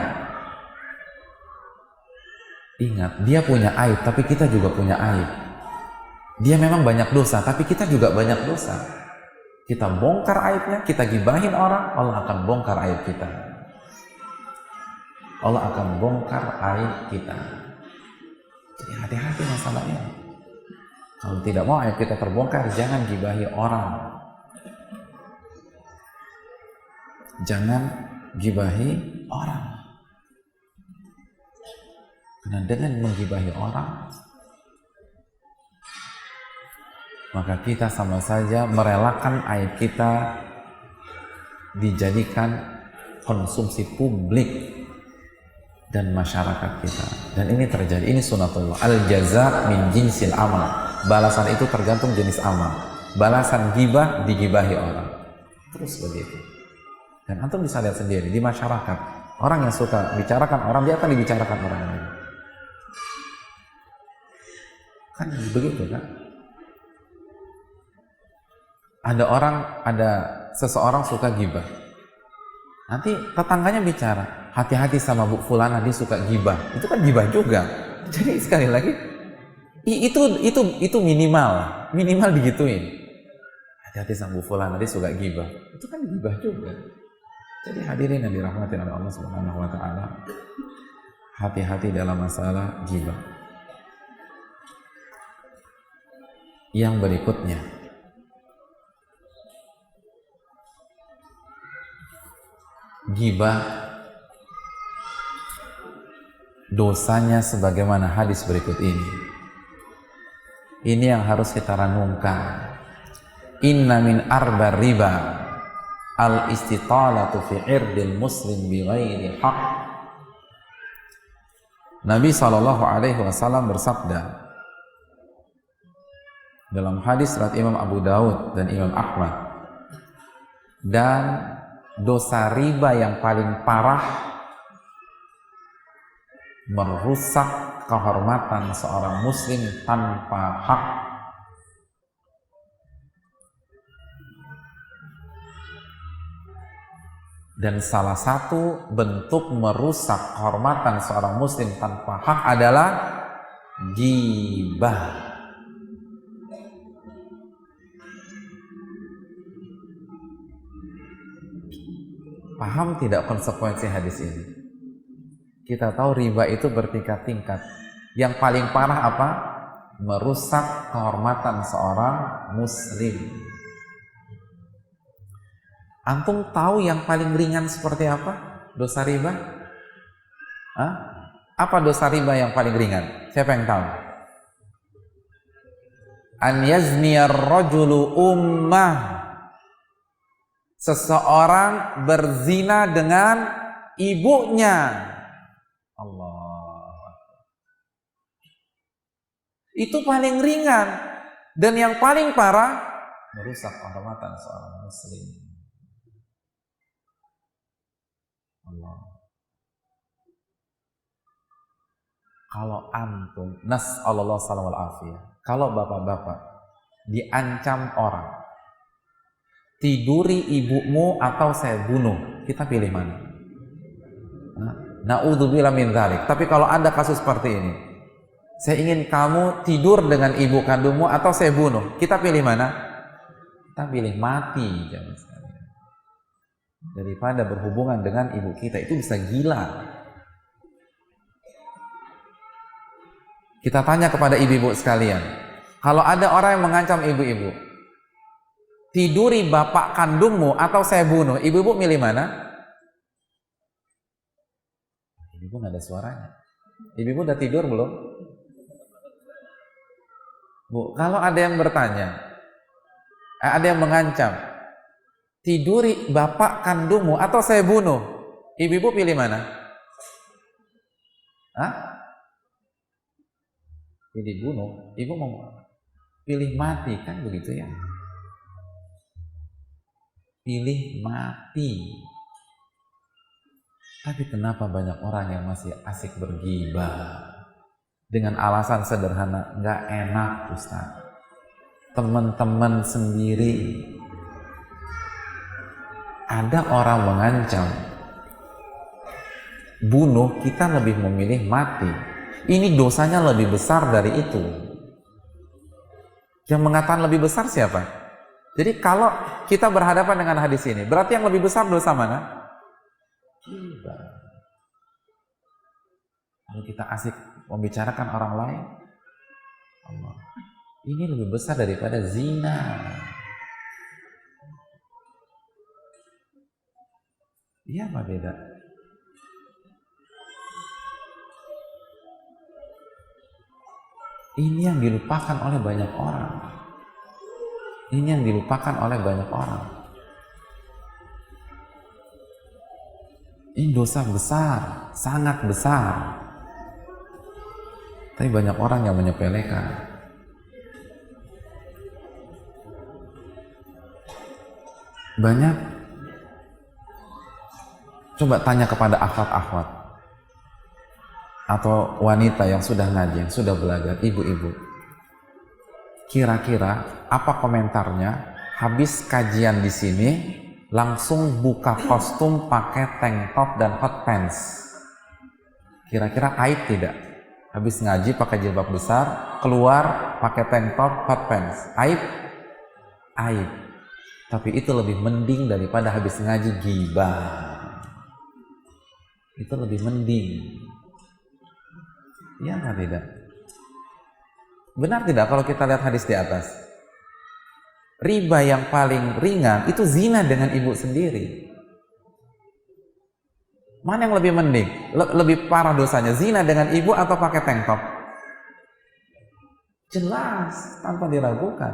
Ingat, dia punya aib, tapi kita juga punya aib. Dia memang banyak dosa, tapi kita juga banyak dosa. Kita bongkar aibnya, kita gibahin orang, Allah akan bongkar aib kita. Allah akan bongkar aib kita. Jadi hati-hati masalahnya. Kalau tidak mau aib kita terbongkar, jangan gibahi orang. Jangan gibahi orang. Karena dengan menggibahi orang, maka kita sama saja merelakan aib kita dijadikan konsumsi publik dan masyarakat kita. Dan ini terjadi, ini sunatullah. Al-jaza min jinsil amal. Balasan itu tergantung jenis amal. Balasan gibah digibahi orang. Terus begitu. Dan antum bisa lihat sendiri di masyarakat, orang yang suka bicarakan orang, dia akan dibicarakan orang lain. Kan begitu kan? Ada seseorang suka gibah. Nanti tetangganya bicara, hati-hati sama Bu Fulana, dia suka gibah. Itu kan gibah juga. Jadi sekali lagi, itu minimal digituin. Hati-hati sama Bu Fulana, dia suka gibah. Itu kan gibah juga. Jadi hadirin yang dirahmati oleh Allah Subhanahu wa taala, hati-hati dalam masalah gibah. Yang berikutnya, gibah dosanya sebagaimana hadis berikut ini. Ini yang harus kita renungkan. Inna min arba riba al-istitalatu fi irdil muslim bi ghairi haq. Nabi SAW bersabda dalam hadis riwayat Imam Abu Daud dan Imam Ahmad, dan dosa riba yang paling parah merusak kehormatan seorang muslim tanpa hak. Dan salah satu bentuk merusak kehormatan seorang muslim tanpa hak adalah ghibah. Paham tidak konsekuensi hadis ini? Kita tahu riba itu bertingkat-tingkat. Yang paling parah apa? Merusak kehormatan seorang muslim. Antum tahu yang paling ringan seperti apa? Dosa riba? Hah? Apa dosa riba yang paling ringan? Siapa yang tahu? an yazniyar rajulu ummah, seseorang berzina dengan ibunya. Allah, itu paling ringan, dan yang paling parah merusak kehormatan seorang muslim. Allah. Kalau antum, nas'allallahu salam wal afiyah, kalau bapak-bapak diancam orang, tiduri ibumu atau saya bunuh, kita pilih mana? Na'udzubillah min dzalik. Tapi kalau ada kasus seperti ini, saya ingin kamu tidur dengan ibu kandungmu atau saya bunuh, kita pilih mana? Kita pilih mati, jangan sekalian, daripada berhubungan dengan ibu kita. Itu bisa gila. Kita tanya kepada ibu-ibu sekalian, kalau ada orang yang mengancam ibu-ibu, tiduri bapak kandungmu atau saya bunuh, ibu-ibu milih mana? Ibu nggak ada suaranya. Ibu-ibu udah tidur belum? Bu, kalau ada yang bertanya, ada yang mengancam, tiduri bapak kandungmu atau saya bunuh, ibu-ibu pilih mana? Hah? Pilih bunuh. Ibu mau pilih mati, kan begitu ya? Pilih mati. Tapi kenapa banyak orang yang masih asik bergibah dengan alasan sederhana, nggak enak Ustaz, teman-teman sendiri. Ada orang mengancam bunuh, kita lebih memilih mati. Ini dosanya lebih besar dari itu. Yang mengatakan lebih besar siapa? Jadi kalau kita berhadapan dengan hadis ini, berarti yang lebih besar dosa mana? Gibah. Kalau kita asik membicarakan orang lain, Allah, ini lebih besar daripada zina. Iya, apa beda? Ini yang dilupakan oleh banyak orang. Ini yang dilupakan oleh banyak orang. Ini dosa besar, sangat besar. Tapi banyak orang yang menyepelekan. Banyak. Coba tanya kepada akhwat-akhwat atau wanita yang sudah ngaji, yang sudah belajar, ibu-ibu, kira-kira apa komentarnya habis kajian di sini langsung buka kostum pakai tank top dan hot pants? Kira-kira aib tidak? Habis ngaji pakai jilbab besar, keluar pakai tank top, hot pants, aib? Aib. Tapi itu lebih mending daripada habis ngaji gibah. Itu lebih mending. Iya atau tidak? Benar tidak kalau kita lihat hadis di atas? Riba yang paling ringan itu zina dengan ibu sendiri. Mana yang lebih mending? Lebih parah dosanya, zina dengan ibu atau pakai tank top? Jelas, tanpa diragukan.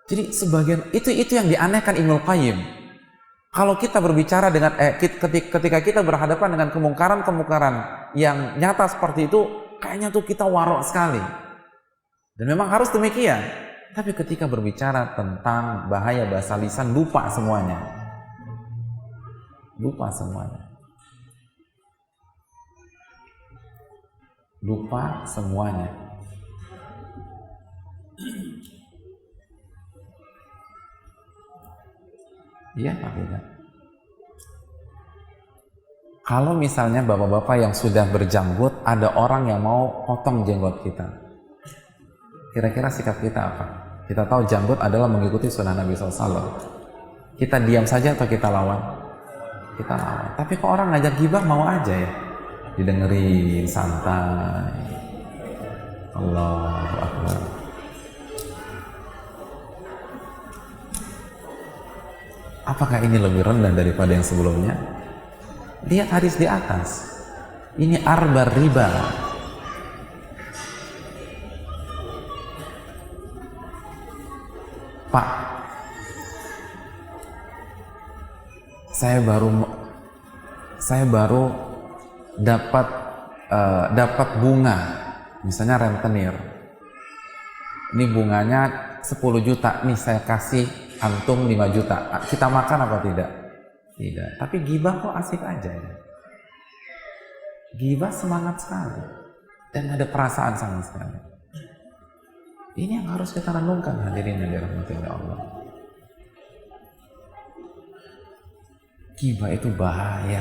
Jadi sebagian itu yang dianehkan Ibnul Qayyim. Kalau kita berbicara dengan ketika kita berhadapan dengan kemungkaran-kemungkaran yang nyata seperti itu, kayaknya tuh kita warok sekali. Dan memang harus demikian. Tapi ketika berbicara tentang bahaya bahasa lisan, lupa semuanya. Lupa semuanya. Lupa semuanya. Iya Pak Beda. Kalau misalnya bapak-bapak yang sudah berjanggut, ada orang yang mau potong jenggot kita, kira-kira sikap kita apa? Kita tahu janggut adalah mengikuti sunnah Nabi SAW. Kita diam saja atau kita lawan? Kita lawan. Tapi kok orang ngajak gibah mau aja ya? Didengerin santai. Allahu Akbar. Apakah ini lebih rendah daripada yang sebelumnya? Lihat hadis di atas. Ini arba riba. Pak, saya baru dapat bunga, misalnya rentenir. Ini bunganya 10 juta, nih saya kasih antum 5 juta. Kita makan apa tidak? Tidak. Tapi ghibah kok asik aja ya. Ghibah semangat sekali dan ada perasaan sama sekali. Ini yang harus kita renungkan, hadirin yang dirahmati oleh Allah. Ghibah itu bahaya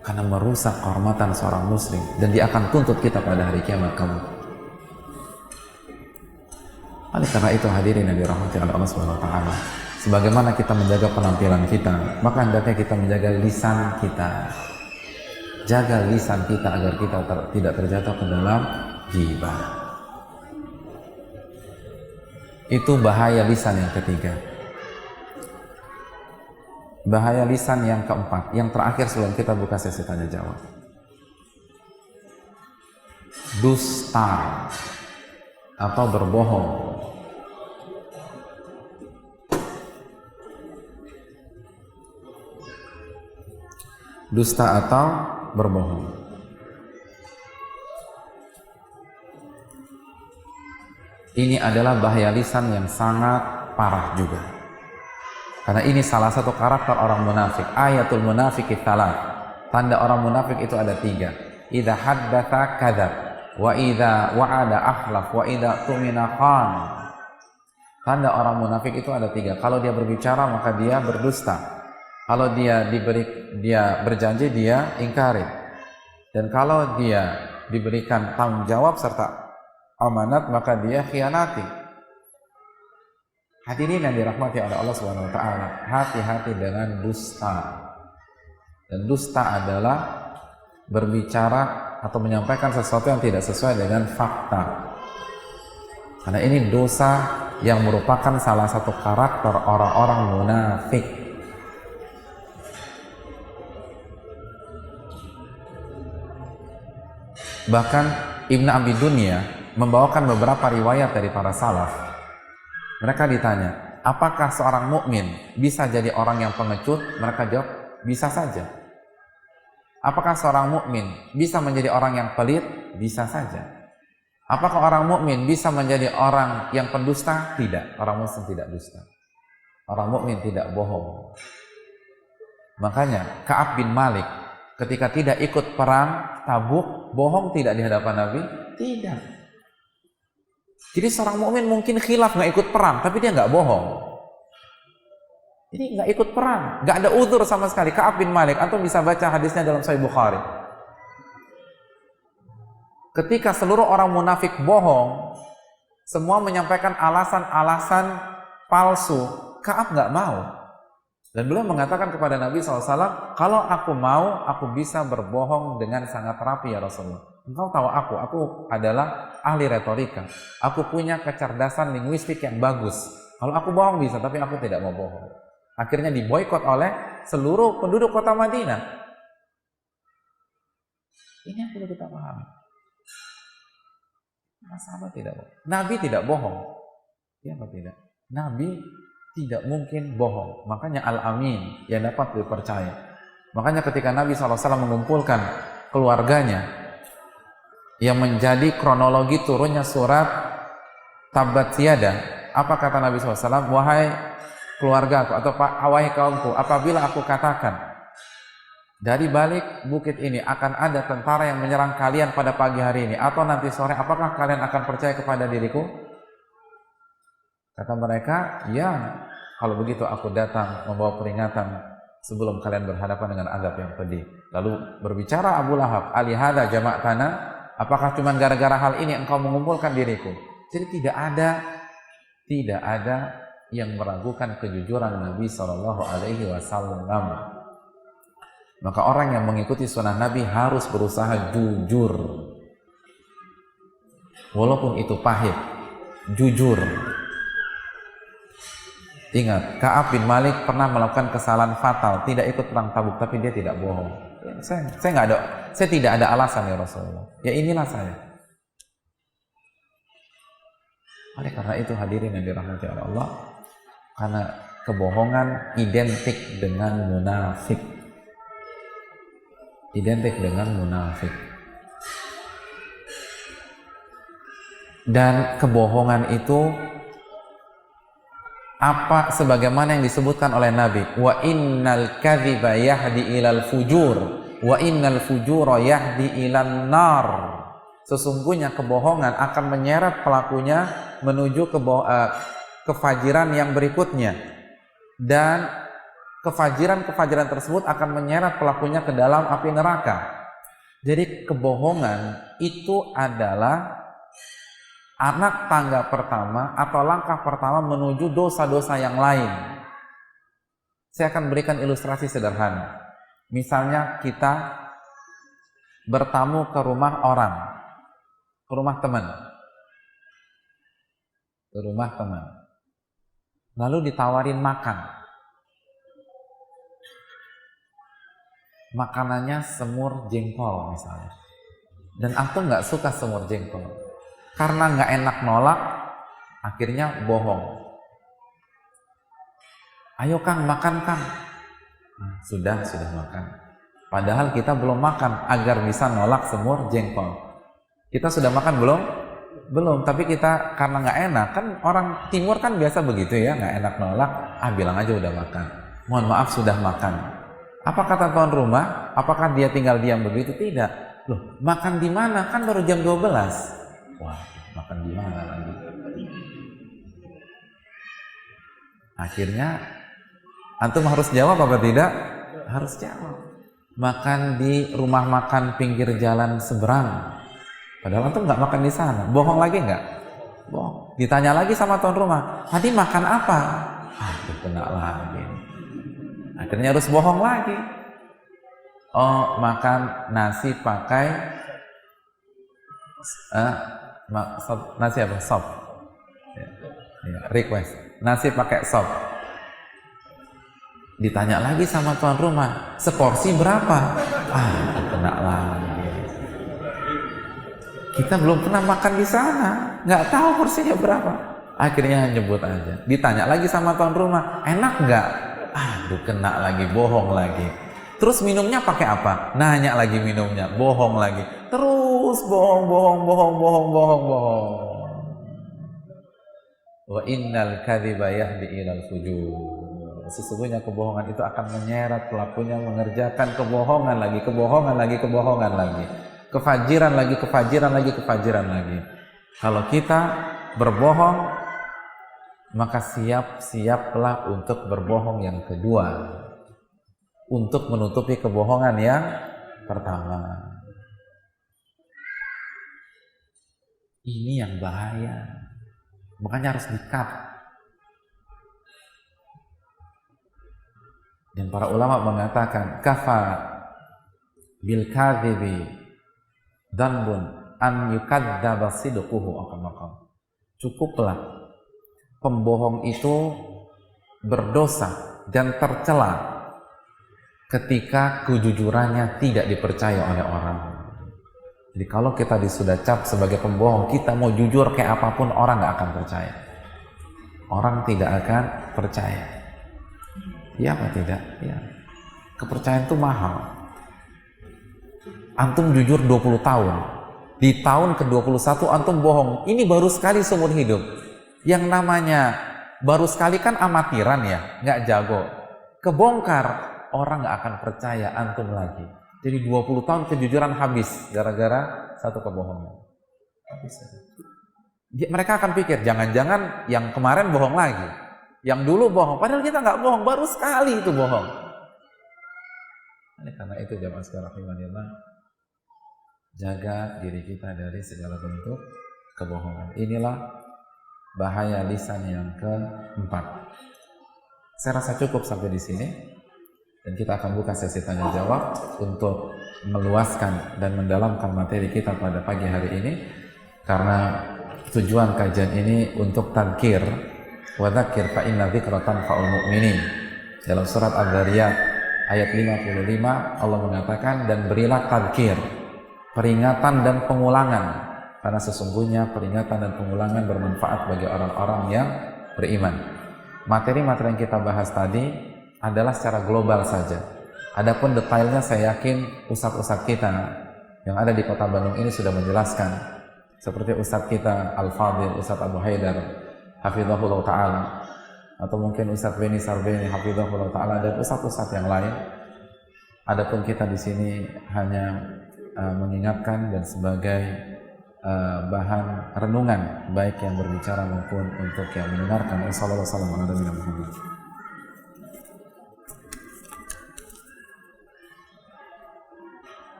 karena merusak kehormatan seorang muslim dan dia akan tuntut kita pada hari kiamat kamu. Oleh karena itu hadirin yang dirahmati oleh Allah Subhanahu wa taala, sebagaimana kita menjaga penampilan kita, maka hendaknya kita menjaga lisan kita. Jaga lisan kita agar kita tidak terjatuh ke dalam ghibah. Itu bahaya lisan yang ketiga. Bahaya lisan yang keempat, yang terakhir sebelum kita buka sesi tanya jawab. Dusta atau berbohong. Dusta atau berbohong. Ini adalah bahaya lisan yang sangat parah juga. Karena ini salah satu karakter orang munafik. Ayatul munafiki tsalat. Tanda orang munafik itu ada 3. Idza haddatsa kadzab, wa idza wa'ada akhlaf, wa idza tumina khan. Tanda orang munafik itu ada 3. Kalau dia berbicara maka dia berdusta. Kalau dia berjanji dia ingkari. Dan kalau dia diberikan tanggung jawab serta amanat maka dia khianati. Hadirin yang dirahmati oleh Allah Subhanahu wa taala, hati-hati dengan dusta. Dan dusta adalah berbicara atau menyampaikan sesuatu yang tidak sesuai dengan fakta. Karena ini dosa yang merupakan salah satu karakter orang-orang munafik. Bahkan Ibn Abi Dunya membawakan beberapa riwayat dari para salaf. Mereka ditanya, apakah seorang mukmin bisa jadi orang yang pengecut? Mereka jawab, bisa saja. Apakah seorang mukmin bisa menjadi orang yang pelit? Bisa saja. Apakah orang mukmin bisa menjadi orang yang pendusta? Tidak. Orang muslim tidak dusta. Orang mukmin tidak bohong. Makanya Ka'ab bin Malik ketika tidak ikut perang Tabuk, bohong tidak di hadapan Nabi? Tidak. Jadi seorang mukmin mungkin khilaf nggak ikut perang, tapi dia nggak bohong. Jadi nggak ikut perang, nggak ada uzur sama sekali. Ka'ab bin Malik, antum bisa baca hadisnya dalam Sahih Bukhari. Ketika seluruh orang munafik bohong, semua menyampaikan alasan-alasan palsu, Ka'ab nggak mau. Dan beliau mengatakan kepada Nabi SAW, kalau aku mau, aku bisa berbohong dengan sangat rapi ya Rasulullah. Engkau tahu aku adalah ahli retorika. Aku punya kecerdasan linguistik yang bagus. Kalau aku bohong bisa, tapi aku tidak mau bohong. Akhirnya diboikot oleh seluruh penduduk kota Madinah. Ini yang perlu kita pahami. Para sahabat tidak bohong. Nabi tidak bohong. Ya apa tidak? Nabi tidak mungkin bohong. Makanya Al-Amin yang dapat dipercaya. Makanya ketika Nabi SAW mengumpulkan keluarganya yang menjadi kronologi turunnya surat Tabbat Yada, apa kata Nabi SAW? Wahai keluargaku atau wahai kaumku, apabila aku katakan dari balik bukit ini akan ada tentara yang menyerang kalian pada pagi hari ini atau nanti sore, apakah kalian akan percaya kepada diriku? Kata mereka, ya, kalau begitu aku datang membawa peringatan sebelum kalian berhadapan dengan azab yang pedih. Lalu berbicara Abu Lahab, alihada jama'tana, apakah cuma gara-gara hal ini engkau mengumpulkan diriku? Jadi tidak ada yang meragukan kejujuran Nabi SAW. Maka orang yang mengikuti sunnah Nabi harus berusaha jujur, walaupun itu pahit. Jujur. Ingat, Ka'ab bin Malik pernah melakukan kesalahan fatal, tidak ikut perang Tabuk, tapi dia tidak bohong. Ya, saya tidak ada alasan ya Rasulullah. Ya inilah saya. Oleh karena itu hadirin yang dirahmati oleh Allah, karena kebohongan identik dengan munafik. Identik dengan munafik. Dan kebohongan itu apa sebagaimana yang disebutkan oleh Nabi, wa innal kadhiba yahdi ilal fujur wa innal fujura yahdi ilan nar. Sesungguhnya kebohongan akan menyeret pelakunya menuju kefajiran yang berikutnya, dan kefajiran tersebut akan menyeret pelakunya ke dalam api neraka. Jadi kebohongan itu adalah anak tangga pertama atau langkah pertama menuju dosa-dosa yang lain. Saya akan berikan ilustrasi sederhana. Misalnya kita bertamu ke rumah orang, ke rumah teman, lalu ditawarin makan. Makanannya semur jengkol misalnya, dan antum nggak suka semur jengkol. Karena nggak enak nolak, akhirnya bohong. Ayo Kang, makan Kang. Sudah makan. Padahal kita belum makan agar bisa nolak semur jengkol. Kita sudah makan belum? Belum, tapi kita karena nggak enak, kan orang timur kan biasa begitu ya, nggak enak nolak, bilang aja udah makan. Mohon maaf sudah makan. Apa kata tuan rumah? Apakah dia tinggal diam begitu? Tidak. Loh, makan di mana? Kan baru jam 12. Wah, makan di mana lagi? Akhirnya antum harus jawab apa tidak? Harus jawab. Makan di rumah makan pinggir jalan seberang. Padahal antum nggak makan di sana. Bohong lagi nggak? Bohong. Ditanya lagi sama tuan rumah, tadi makan apa? Kena lagi. Akhirnya harus bohong lagi. Oh, makan nasi pakai nasi apa? Sop. Ya, request. Nasi pakai sop. Ditanya lagi sama tuan rumah, seporsi berapa? Kena lagi. Kita belum pernah makan di sana, nggak tahu porsinya berapa. Akhirnya nyebut aja. Ditanya lagi sama tuan rumah, enak nggak? Kena lagi, bohong lagi. Terus minumnya pakai apa? Nanya lagi minumnya, bohong lagi. Terus bohong. Wa innal kadhiba yahdi ilal fujur. Sesungguhnya kebohongan itu akan menyeret pelakunya mengerjakan kebohongan lagi. Kefajiran lagi. Kalau kita berbohong, maka siap-siaplah untuk berbohong yang kedua, untuk menutupi kebohongan yang pertama. Ini yang bahaya, makanya harus di-cut. Dan para ulama mengatakan, kafa bil kadhibi dzanbun an yukadzdzaba sidquhu. Cukuplah pembohong itu berdosa dan tercela ketika kejujurannya tidak dipercaya oleh orang. Jadi kalau kita sudah cap sebagai pembohong, kita mau jujur kayak apapun, orang nggak akan percaya. Orang tidak akan percaya. Iya apa tidak? Ya. Kepercayaan itu mahal. Antum jujur 20 tahun, di tahun ke-21 antum bohong, ini baru sekali seumur hidup. Yang namanya baru sekali kan amatiran ya, nggak jago. Kebongkar, orang nggak akan percaya antum lagi. Jadi 20 tahun kejujuran habis gara-gara satu kebohongan. Habis. Mereka akan pikir, jangan-jangan yang kemarin bohong lagi, yang dulu bohong, padahal kita nggak bohong, baru sekali itu bohong. Karena itu jamaah sekalian rahimanillah, jaga diri kita dari segala bentuk kebohongan. Inilah bahaya lisan yang keempat. Saya rasa cukup sampai di sini, dan kita akan buka sesi tanya jawab untuk meluaskan dan mendalamkan materi kita pada pagi hari ini, karena tujuan kajian ini untuk tadzkir, wa dzakir fa inna dzikra tanfa'ul mu'minin. Dalam surat Adz-Dzariyat ayat 55 Allah mengatakan, dan berilah tadzkir, peringatan dan pengulangan, karena sesungguhnya peringatan dan pengulangan bermanfaat bagi orang-orang yang beriman. Materi-materi yang kita bahas tadi adalah secara global saja. Adapun detailnya saya yakin ustadz-ustadz kita yang ada di kota Bandung ini sudah menjelaskan, seperti ustadz kita Al-Fadil, Ustadz Abu Haidar hafizahullah ta'ala, atau mungkin Ustadz Beni Sarbeni hafizahullah ta'ala, dan ustadz-ustadz yang lain. Adapun kita di sini hanya mengingatkan dan sebagai bahan renungan, baik yang berbicara maupun untuk yang mendengarkan. Wassalamualaikum warahmatullahi wabarakatuh.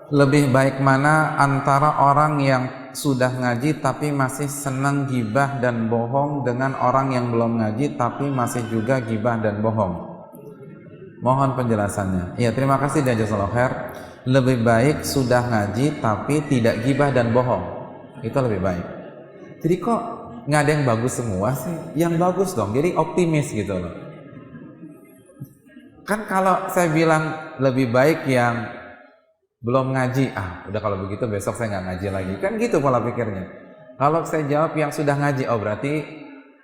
Lebih baik mana antara orang yang sudah ngaji tapi masih senang gibah dan bohong dengan orang yang belum ngaji tapi masih juga gibah dan bohong? Mohon penjelasannya. Iya, terima kasih dan jazakallahu khair. Lebih baik sudah ngaji tapi tidak gibah dan bohong. Itu lebih baik. Jadi kok nggak ada yang bagus semua sih? Yang bagus dong. Jadi optimis gitu loh. Kan kalau saya bilang lebih baik yang belum ngaji, udah kalau begitu besok saya nggak ngaji lagi, kan gitu pola pikirnya. Kalau saya jawab yang sudah ngaji, berarti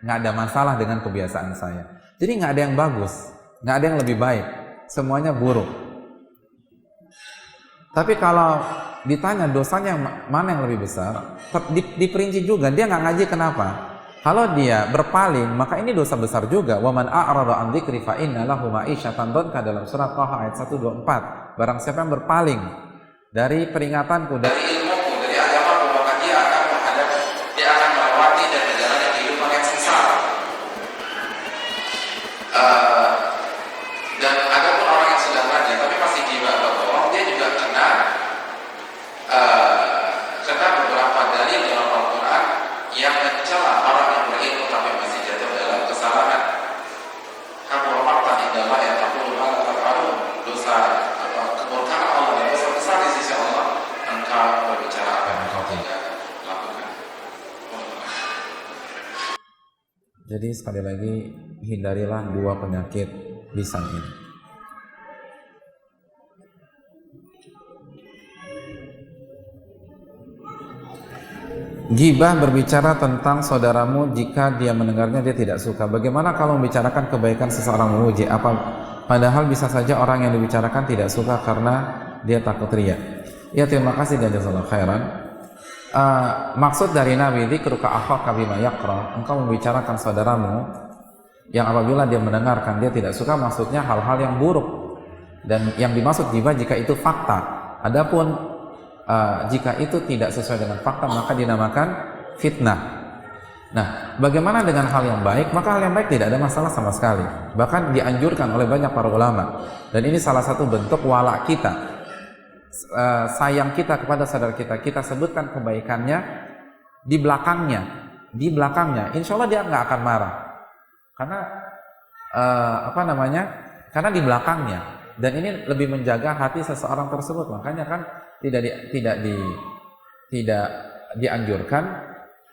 nggak ada masalah dengan kebiasaan saya. Jadi nggak ada yang bagus, nggak ada yang lebih baik, semuanya buruk. Tapi kalau ditanya dosanya mana yang lebih besar, diperinci juga, dia nggak ngaji kenapa? Kalau dia berpaling, maka ini dosa besar juga. Wa man a'rada an dzikri fa inna lahu ma'isyatan dhanka, dalam surat Thaha ayat 124. Barang siapa yang berpaling dari peringatanku, dari ilmuku, dari agamaku, maka dia akan menghadapi, dia akan melewati dan menjalani kehidupan yang sengsara. Dan ada pun orang yang sudah ngaji tapi masih gibah atau bohong, dia juga kena beberapa dalil dalam Al-Quran yang mencela orang yang berilmu tapi masih jatuh dalam kesalahan. Kamu maqtan indallah ya taqulu ma la taf'alun, dosa kemurkaan Allah dan dosa besar di sisi Allah engkau berbicara apa yang engkau tidak lakukan. Jadi sekali lagi, hindarilah dua penyakit lisan ini. Gibah berbicara tentang saudaramu jika dia mendengarnya dia tidak suka. Bagaimana kalau membicarakan kebaikan seseorang memuji? Padahal bisa saja orang yang dibicarakan tidak suka karena dia takut riya. Ya, terima kasih dan jazakallahu khairan. Maksud dari Nabi dzikruka akhaka bima yaqra, engkau membicarakan saudaramu yang apabila dia mendengarkan dia tidak suka, maksudnya hal-hal yang buruk. Dan yang dimaksud gibah jika itu fakta. Adapun jika itu tidak sesuai dengan fakta, maka dinamakan fitnah. Nah, bagaimana dengan hal yang baik? Maka hal yang baik tidak ada masalah sama sekali. Bahkan dianjurkan oleh banyak para ulama. Dan ini salah satu bentuk wala kita, sayang kita kepada saudara kita. Kita sebutkan kebaikannya di belakangnya. Insya Allah dia nggak akan marah. Karena karena di belakangnya. Dan ini lebih menjaga hati seseorang tersebut. Makanya kan tidak dianjurkan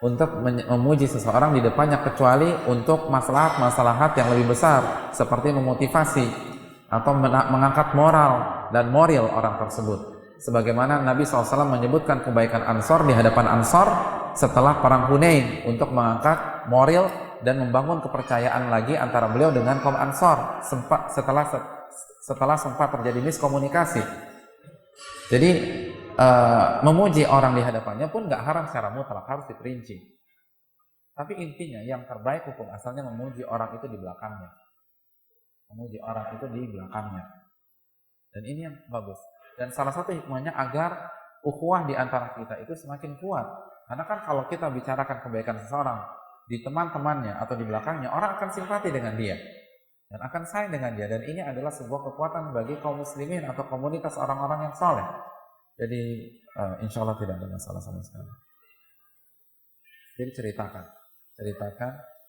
untuk memuji seseorang di depannya, kecuali untuk maslahat yang lebih besar, seperti memotivasi atau mengangkat moral dan moral orang tersebut. Sebagaimana Nabi SAW menyebutkan kebaikan Ansor di hadapan Ansor setelah perang Hunain untuk mengangkat moral dan membangun kepercayaan lagi antara beliau dengan kaum Ansor setelah sempat terjadi miskomunikasi. Jadi memuji orang di hadapannya pun nggak haram secara mutlak, harus diperinci. Tapi intinya yang terbaik hukum asalnya memuji orang itu di belakangnya. Dan ini yang bagus. Dan salah satu hikmahnya agar ukhuwah di antara kita itu semakin kuat. Karena kan kalau kita bicarakan kebaikan seseorang di teman-temannya atau di belakangnya, orang akan simpati dengan dia dan akan sayang dengan dia. Dan ini adalah sebuah kekuatan bagi kaum muslimin atau komunitas orang-orang yang saleh. Jadi insya Allah tidak ada masalah sama sekali. Jadi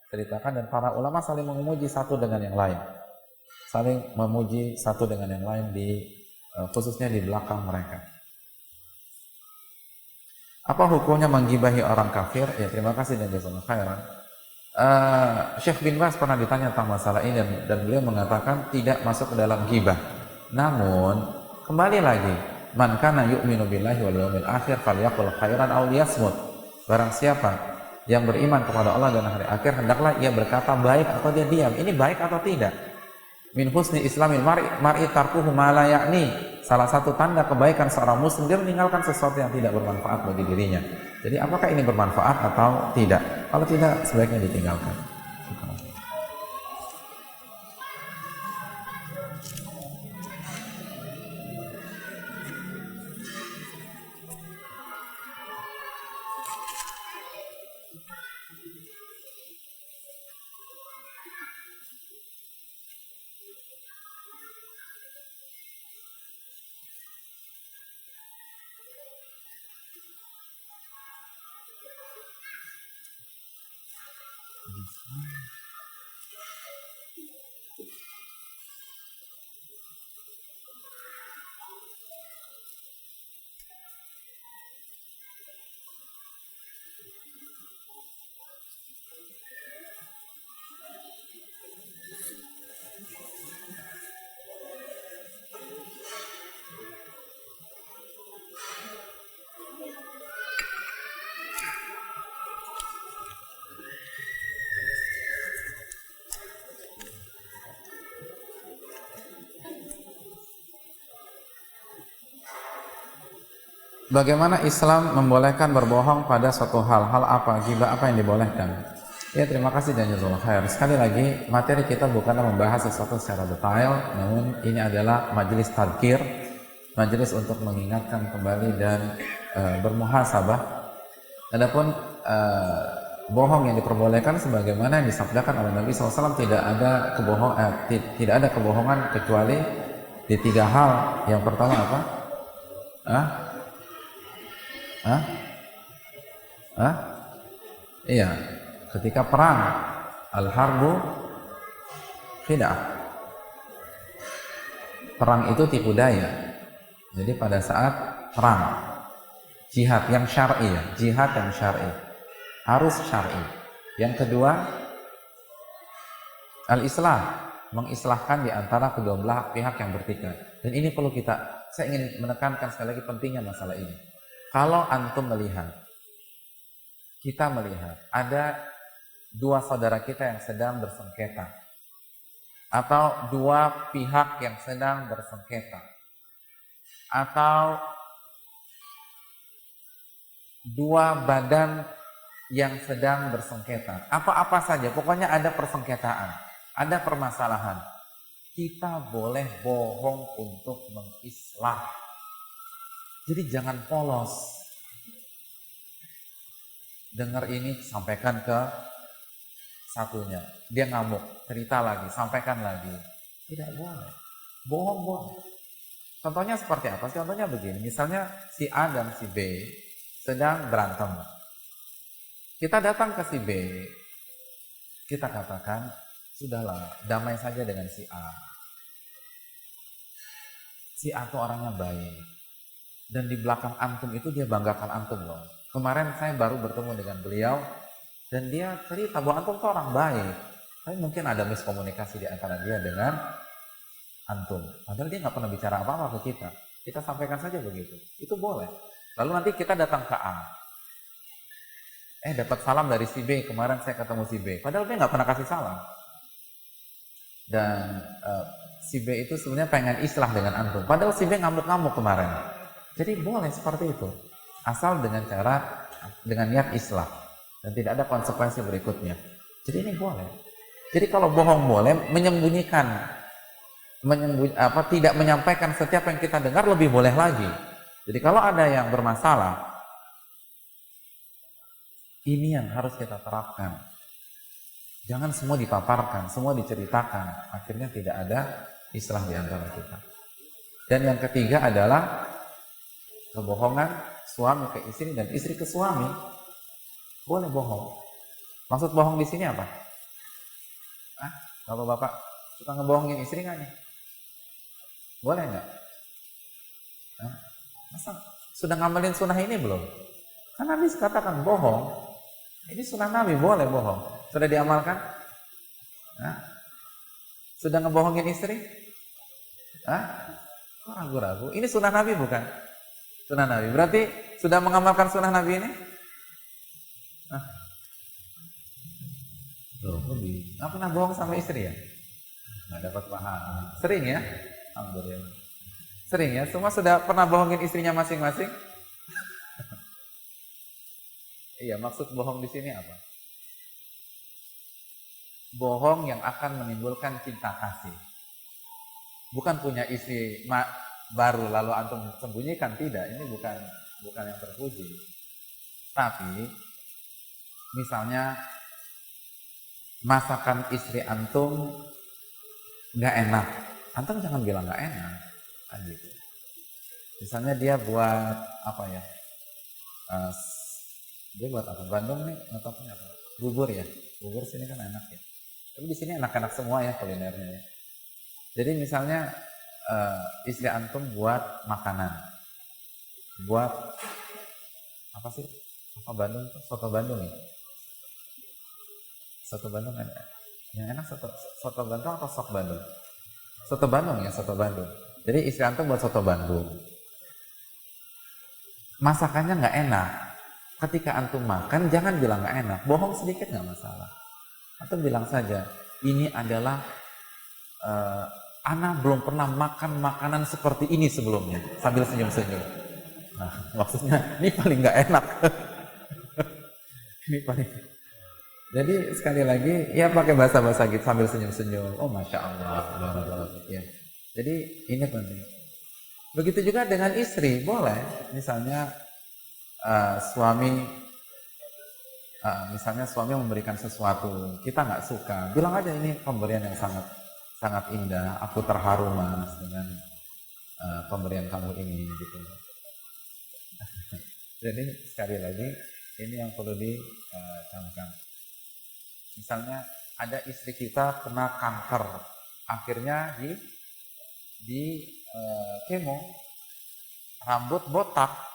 ceritakan dan para ulama saling memuji satu dengan yang lain. Saling memuji satu dengan yang lain di khususnya di belakang mereka. Apa hukumnya menggibahi orang kafir? Ya, terima kasih dan jazakallahu khairan. Syekh bin Baz pernah ditanya tentang masalah ini dan beliau mengatakan tidak masuk ke dalam ghibah. Namun kembali lagi, man kana yu'minu billahi wal yawmil akhir falyaqul khairan aw liyasmut. Barang siapa yang beriman kepada Allah dan hari akhir, hendaklah ia berkata baik atau dia diam. Ini baik atau tidak? Min husni islamil mar'i tarkuhu ma la ya'ni. Salah satu tanda kebaikan seorang muslim, dia meninggalkan sesuatu yang tidak bermanfaat bagi dirinya. Jadi apakah ini bermanfaat atau tidak? Kalau tidak, sebaiknya ditinggalkan. Bagaimana Islam membolehkan berbohong pada suatu hal? Hal apa? Ghibah apa yang dibolehkan? Ya, terima kasih dan jazakallahu khair. Sekali lagi, materi kita bukanlah membahas sesuatu secara detail, namun ini adalah majelis tadzkir, majelis untuk mengingatkan kembali dan bermuhasabah. Adapun bohong yang diperbolehkan sebagaimana yang disabdakan oleh Nabi SAW, tidak ada kebohongan kecuali di 3 hal. Yang pertama apa? Iya, ketika perang, al-harbu khid'ah. Perang itu tipu daya. Jadi pada saat perang, jihad yang syar'i, jihad yang syar'i harus syar'i. Yang kedua, al-islah, mengislahkan di antara kedua belah pihak yang bertikai. Dan ini perlu saya ingin menekankan sekali lagi pentingnya masalah ini. Kalau antum melihat, kita melihat ada 2 saudara kita yang sedang bersengketa, atau 2 pihak yang sedang bersengketa, atau 2 badan yang sedang bersengketa, apa-apa saja, pokoknya ada persengketaan, ada permasalahan, kita boleh bohong untuk mengislah. Jadi jangan polos. Dengar ini, sampaikan ke satunya. Dia ngamuk, cerita lagi, sampaikan lagi. Tidak boleh. Bohong boleh. Contohnya seperti apa? Contohnya begini. Misalnya si A dan si B sedang berantem. Kita datang ke si B. Kita katakan, sudahlah, damai saja dengan si A. Si A itu orangnya baik. Dan di belakang antum itu dia banggakan antum loh. Kemarin saya baru bertemu dengan beliau dan dia cerita bahwa antum itu orang baik. Tapi mungkin ada miskomunikasi di antara dia dengan antum. Padahal dia nggak pernah bicara apa-apa ke kita. Kita sampaikan saja begitu. Itu boleh. Lalu nanti kita datang ke A. Dapat salam dari si B. Kemarin saya ketemu si B. Padahal dia nggak pernah kasih salam. Dan si B itu sebenarnya pengen islah dengan antum. Padahal si B ngamuk-ngamuk kemarin. Jadi boleh seperti itu, asal dengan niat islah dan tidak ada konsekuensi berikutnya. Jadi ini boleh. Jadi kalau bohong boleh, tidak menyampaikan setiap yang kita dengar lebih boleh lagi. Jadi kalau ada yang bermasalah, ini yang harus kita terapkan. Jangan semua dipaparkan, semua diceritakan. Akhirnya tidak ada islah di antara kita. Dan yang ketiga adalah kebohongan suami ke istri dan istri ke suami. Boleh bohong. Maksud bohong di sini apa? Bapak-bapak suka ngebohongin istri nggak nih? Boleh nggak? Nah, masa sudah ngamalin sunnah ini belum? Kan Nabi katakan bohong. Ini sunnah Nabi, boleh bohong. Sudah diamalkan? Nah, sudah ngebohongin istri? Kok ragu-ragu? Ini sunnah Nabi bukan? Sunnah Nabi. Berarti sudah mengamalkan sunnah Nabi ini? Loh, nggak pernah bohong sama istri ya? Nggak dapat pahala. Sering ya? Alhamdulillah. Sering ya? Semua sudah pernah bohongin istrinya masing-masing? Iya, maksud bohong di sini apa? Bohong yang akan menimbulkan cinta kasih. Bukan punya istri baru lalu antum sembunyikan, tidak. Ini bukan yang terpuji. Tapi misalnya masakan istri antum nggak enak, antum jangan bilang nggak enak, kan gitu. Misalnya dia buat apa ya? Dia buat apa? Bandung nih, ngetopnya apa? Bubur ya. Bubur sini kan enak ya. Tapi di sini enak-enak semua ya kulinernya ya. Jadi misalnya istri antum buat makanan, buat apa sih? Apa Bandung tuh? Soto Bandung ya. Soto Bandung ada. Yang enak soto Bandung atau sok Bandung? Soto Bandung ya, soto Bandung. Jadi istri antum buat soto Bandung. Masakannya nggak enak. Ketika antum makan, jangan bilang nggak enak. Bohong sedikit nggak masalah. Antum bilang saja, ini adalah ana belum pernah makan makanan seperti ini sebelumnya, sambil senyum-senyum. Nah, maksudnya ini paling nggak enak. Ini paling. Jadi sekali lagi, ya pakai bahasa-bahasa gitu sambil senyum-senyum. Oh, masya Allah. Ya. Jadi ini penting. Begitu juga dengan istri, boleh. Misalnya misalnya suami memberikan sesuatu, kita nggak suka, bilang aja ini pemberian yang sangat indah, aku terharu mas dengan pemberian kamu ini gitu. Jadi sekali lagi ini yang perlu dicamkan. Misalnya ada istri kita kena kanker, akhirnya di kemo, rambut botak.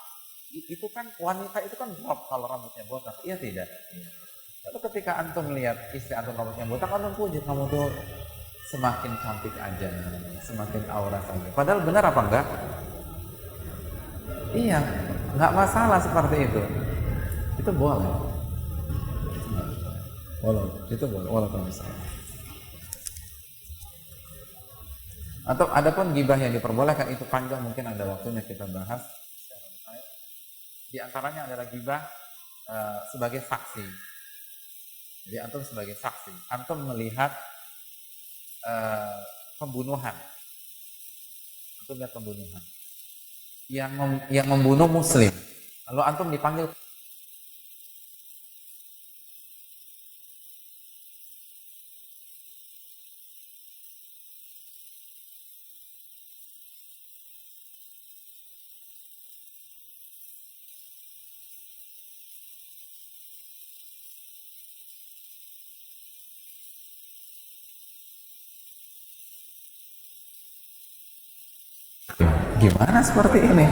Itu kan wanita itu kan drop kalau rambutnya botak, iya tidak? Lalu ketika antum melihat istri antum rambutnya botak, antum puji, kamu tuh semakin cantik aja, semakin aura saja. Padahal benar apa enggak? Iya, nggak masalah seperti itu. Itu boleh. Itu boleh, walaupun misalnya. Atau adapun gibah yang diperbolehkan itu panjang, mungkin ada waktunya kita bahas. Di antaranya adalah gibah sebagai saksi. Jadi antum sebagai saksi, antum melihat pembunuhan, antum lihat pembunuhan yang membunuh muslim, lalu antum dipanggil. Gimana seperti ini?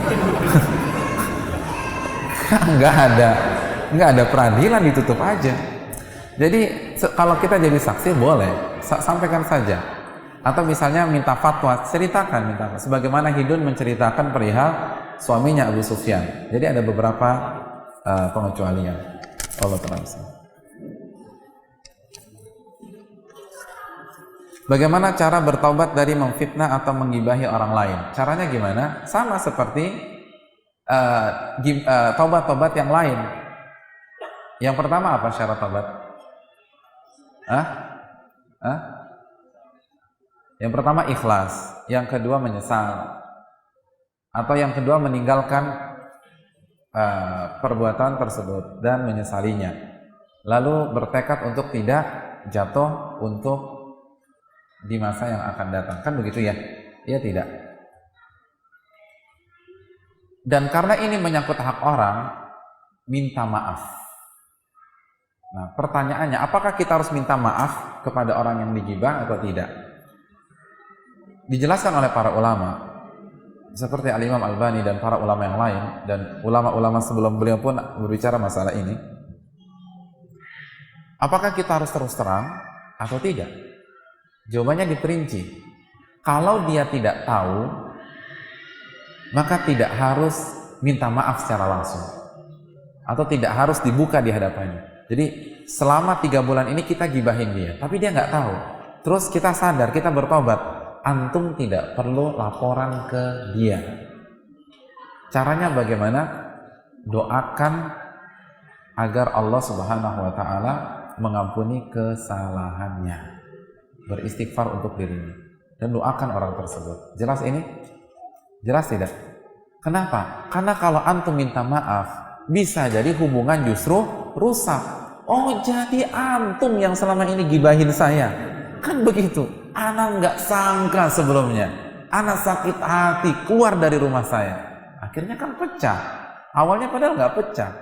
nggak ada peradilan, ditutup aja. Jadi kalau kita jadi saksi boleh, sampaikan saja. Atau misalnya minta fatwa, ceritakan, sebagaimana Hidun menceritakan perihal suaminya Abu Sufyan. Jadi ada beberapa pengecualian. Allah Ta'ala. Bagaimana cara bertobat dari memfitnah atau menggibahi orang lain? Caranya gimana? Sama seperti tobat-tobat yang lain. Yang pertama apa syarat tobat? Yang pertama ikhlas, yang kedua menyesal, atau yang kedua meninggalkan perbuatan tersebut dan menyesalinya. Lalu bertekad untuk tidak jatuh untuk di masa yang akan datang, kan begitu ya? Iya tidak? Dan karena ini menyangkut hak orang, minta maaf. Nah, pertanyaannya, apakah kita harus minta maaf kepada orang yang digibah atau tidak? Dijelaskan oleh para ulama, seperti Al-Imam Albani dan para ulama yang lain dan ulama-ulama sebelum beliau pun berbicara masalah ini. Apakah kita harus terus terang atau tidak? Jawabannya diperinci. Kalau dia tidak tahu, maka tidak harus minta maaf secara langsung atau tidak harus dibuka di hadapannya. Jadi selama 3 bulan ini kita gibahin dia, tapi dia nggak tahu. Terus kita sadar, kita bertobat. Antum tidak perlu laporan ke dia. Caranya bagaimana? Doakan agar Allah Subhanahu wa Ta'ala mengampuni kesalahannya, beristighfar untuk dirinya, dan doakan orang tersebut. Jelas ini? Jelas tidak? Kenapa? Karena kalau antum minta maaf, bisa jadi hubungan justru rusak. Oh, jadi antum yang selama ini gibahin saya. Kan begitu. Ana nggak sangka sebelumnya. Ana sakit hati keluar dari rumah saya. Akhirnya kan pecah. Awalnya padahal nggak pecah.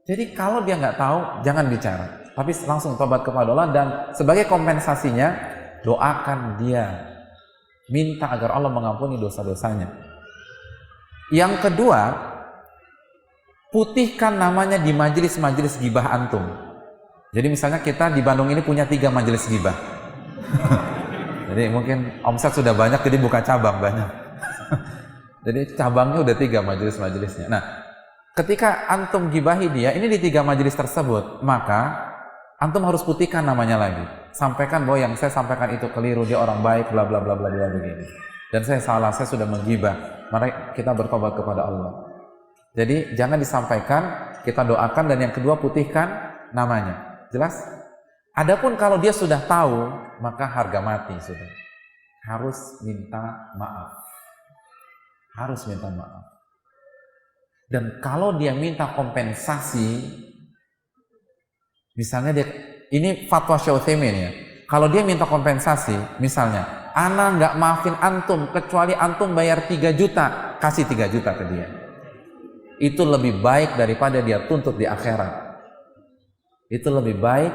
Jadi kalau dia nggak tahu, jangan bicara. Tapi langsung tobat kepada Allah, dan sebagai kompensasinya, doakan dia. Minta agar Allah mengampuni dosa-dosanya. Yang kedua, putihkan namanya di majelis-majelis gibah antum. Jadi misalnya kita di Bandung ini punya 3 majelis gibah. Jadi mungkin omset sudah banyak, jadi buka cabang banyak. Jadi cabangnya udah 3 majelis-majelisnya. Nah, ketika antum gibahi dia, ini di 3 majelis tersebut, maka antum harus putihkan namanya lagi. Sampaikan bahwa yang saya sampaikan itu keliru, dia orang baik, bla bla bla bla bla begini. Dan saya salah, saya sudah menggibah. Mari kita bertobat kepada Allah. Jadi jangan disampaikan, kita doakan, dan yang kedua putihkan namanya. Jelas? Adapun kalau dia sudah tahu, maka harga mati sudah. Harus minta maaf. Harus minta maaf. Dan kalau dia minta kompensasi, misalnya dia, ini fatwa Syekh Utsaimin ya. Kalau dia minta kompensasi, misalnya, ana nggak maafin antum kecuali antum bayar 3 juta, kasih 3 juta ke dia. Itu lebih baik daripada dia tuntut di akhirat. Itu lebih baik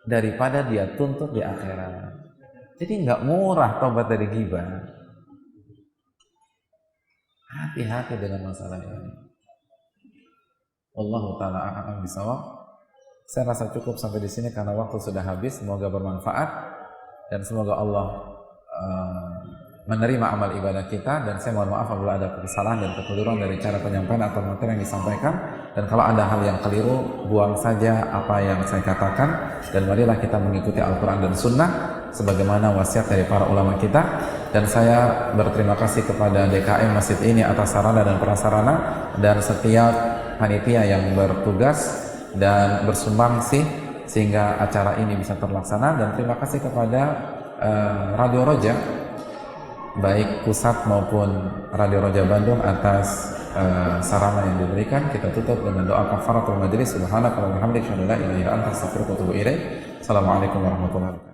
daripada dia tuntut di akhirat. Jadi nggak murah tobat dari ghibah. Hati-hati dengan masalah ini. Wallahu ta'ala a'lam bishawab. Saya rasa cukup sampai di sini karena waktu sudah habis. Semoga bermanfaat dan semoga Allah menerima amal ibadah kita, dan saya mohon maaf apabila ada kesalahan dan kekeliruan dari cara penyampaian atau materi yang disampaikan, dan kalau ada hal yang keliru, buang saja apa yang saya katakan, dan marilah kita mengikuti Al-Quran dan Sunnah sebagaimana wasiat dari para ulama kita. Dan saya berterima kasih kepada DKM Masjid ini atas sarana dan prasarana dan setiap panitia yang bertugas dan bersumbangsi sehingga acara ini bisa terlaksana, dan terima kasih kepada Radio Roja, baik pusat maupun Radio Roja Bandung atas sarana yang diberikan. Kita tutup dengan doa kafaratul majelis. Subhanaka wa bihamdika, la ilaha illa anta, astaghfiruka wa atubu ilaik. Assalamualaikum warahmatullahi wabarakatuh.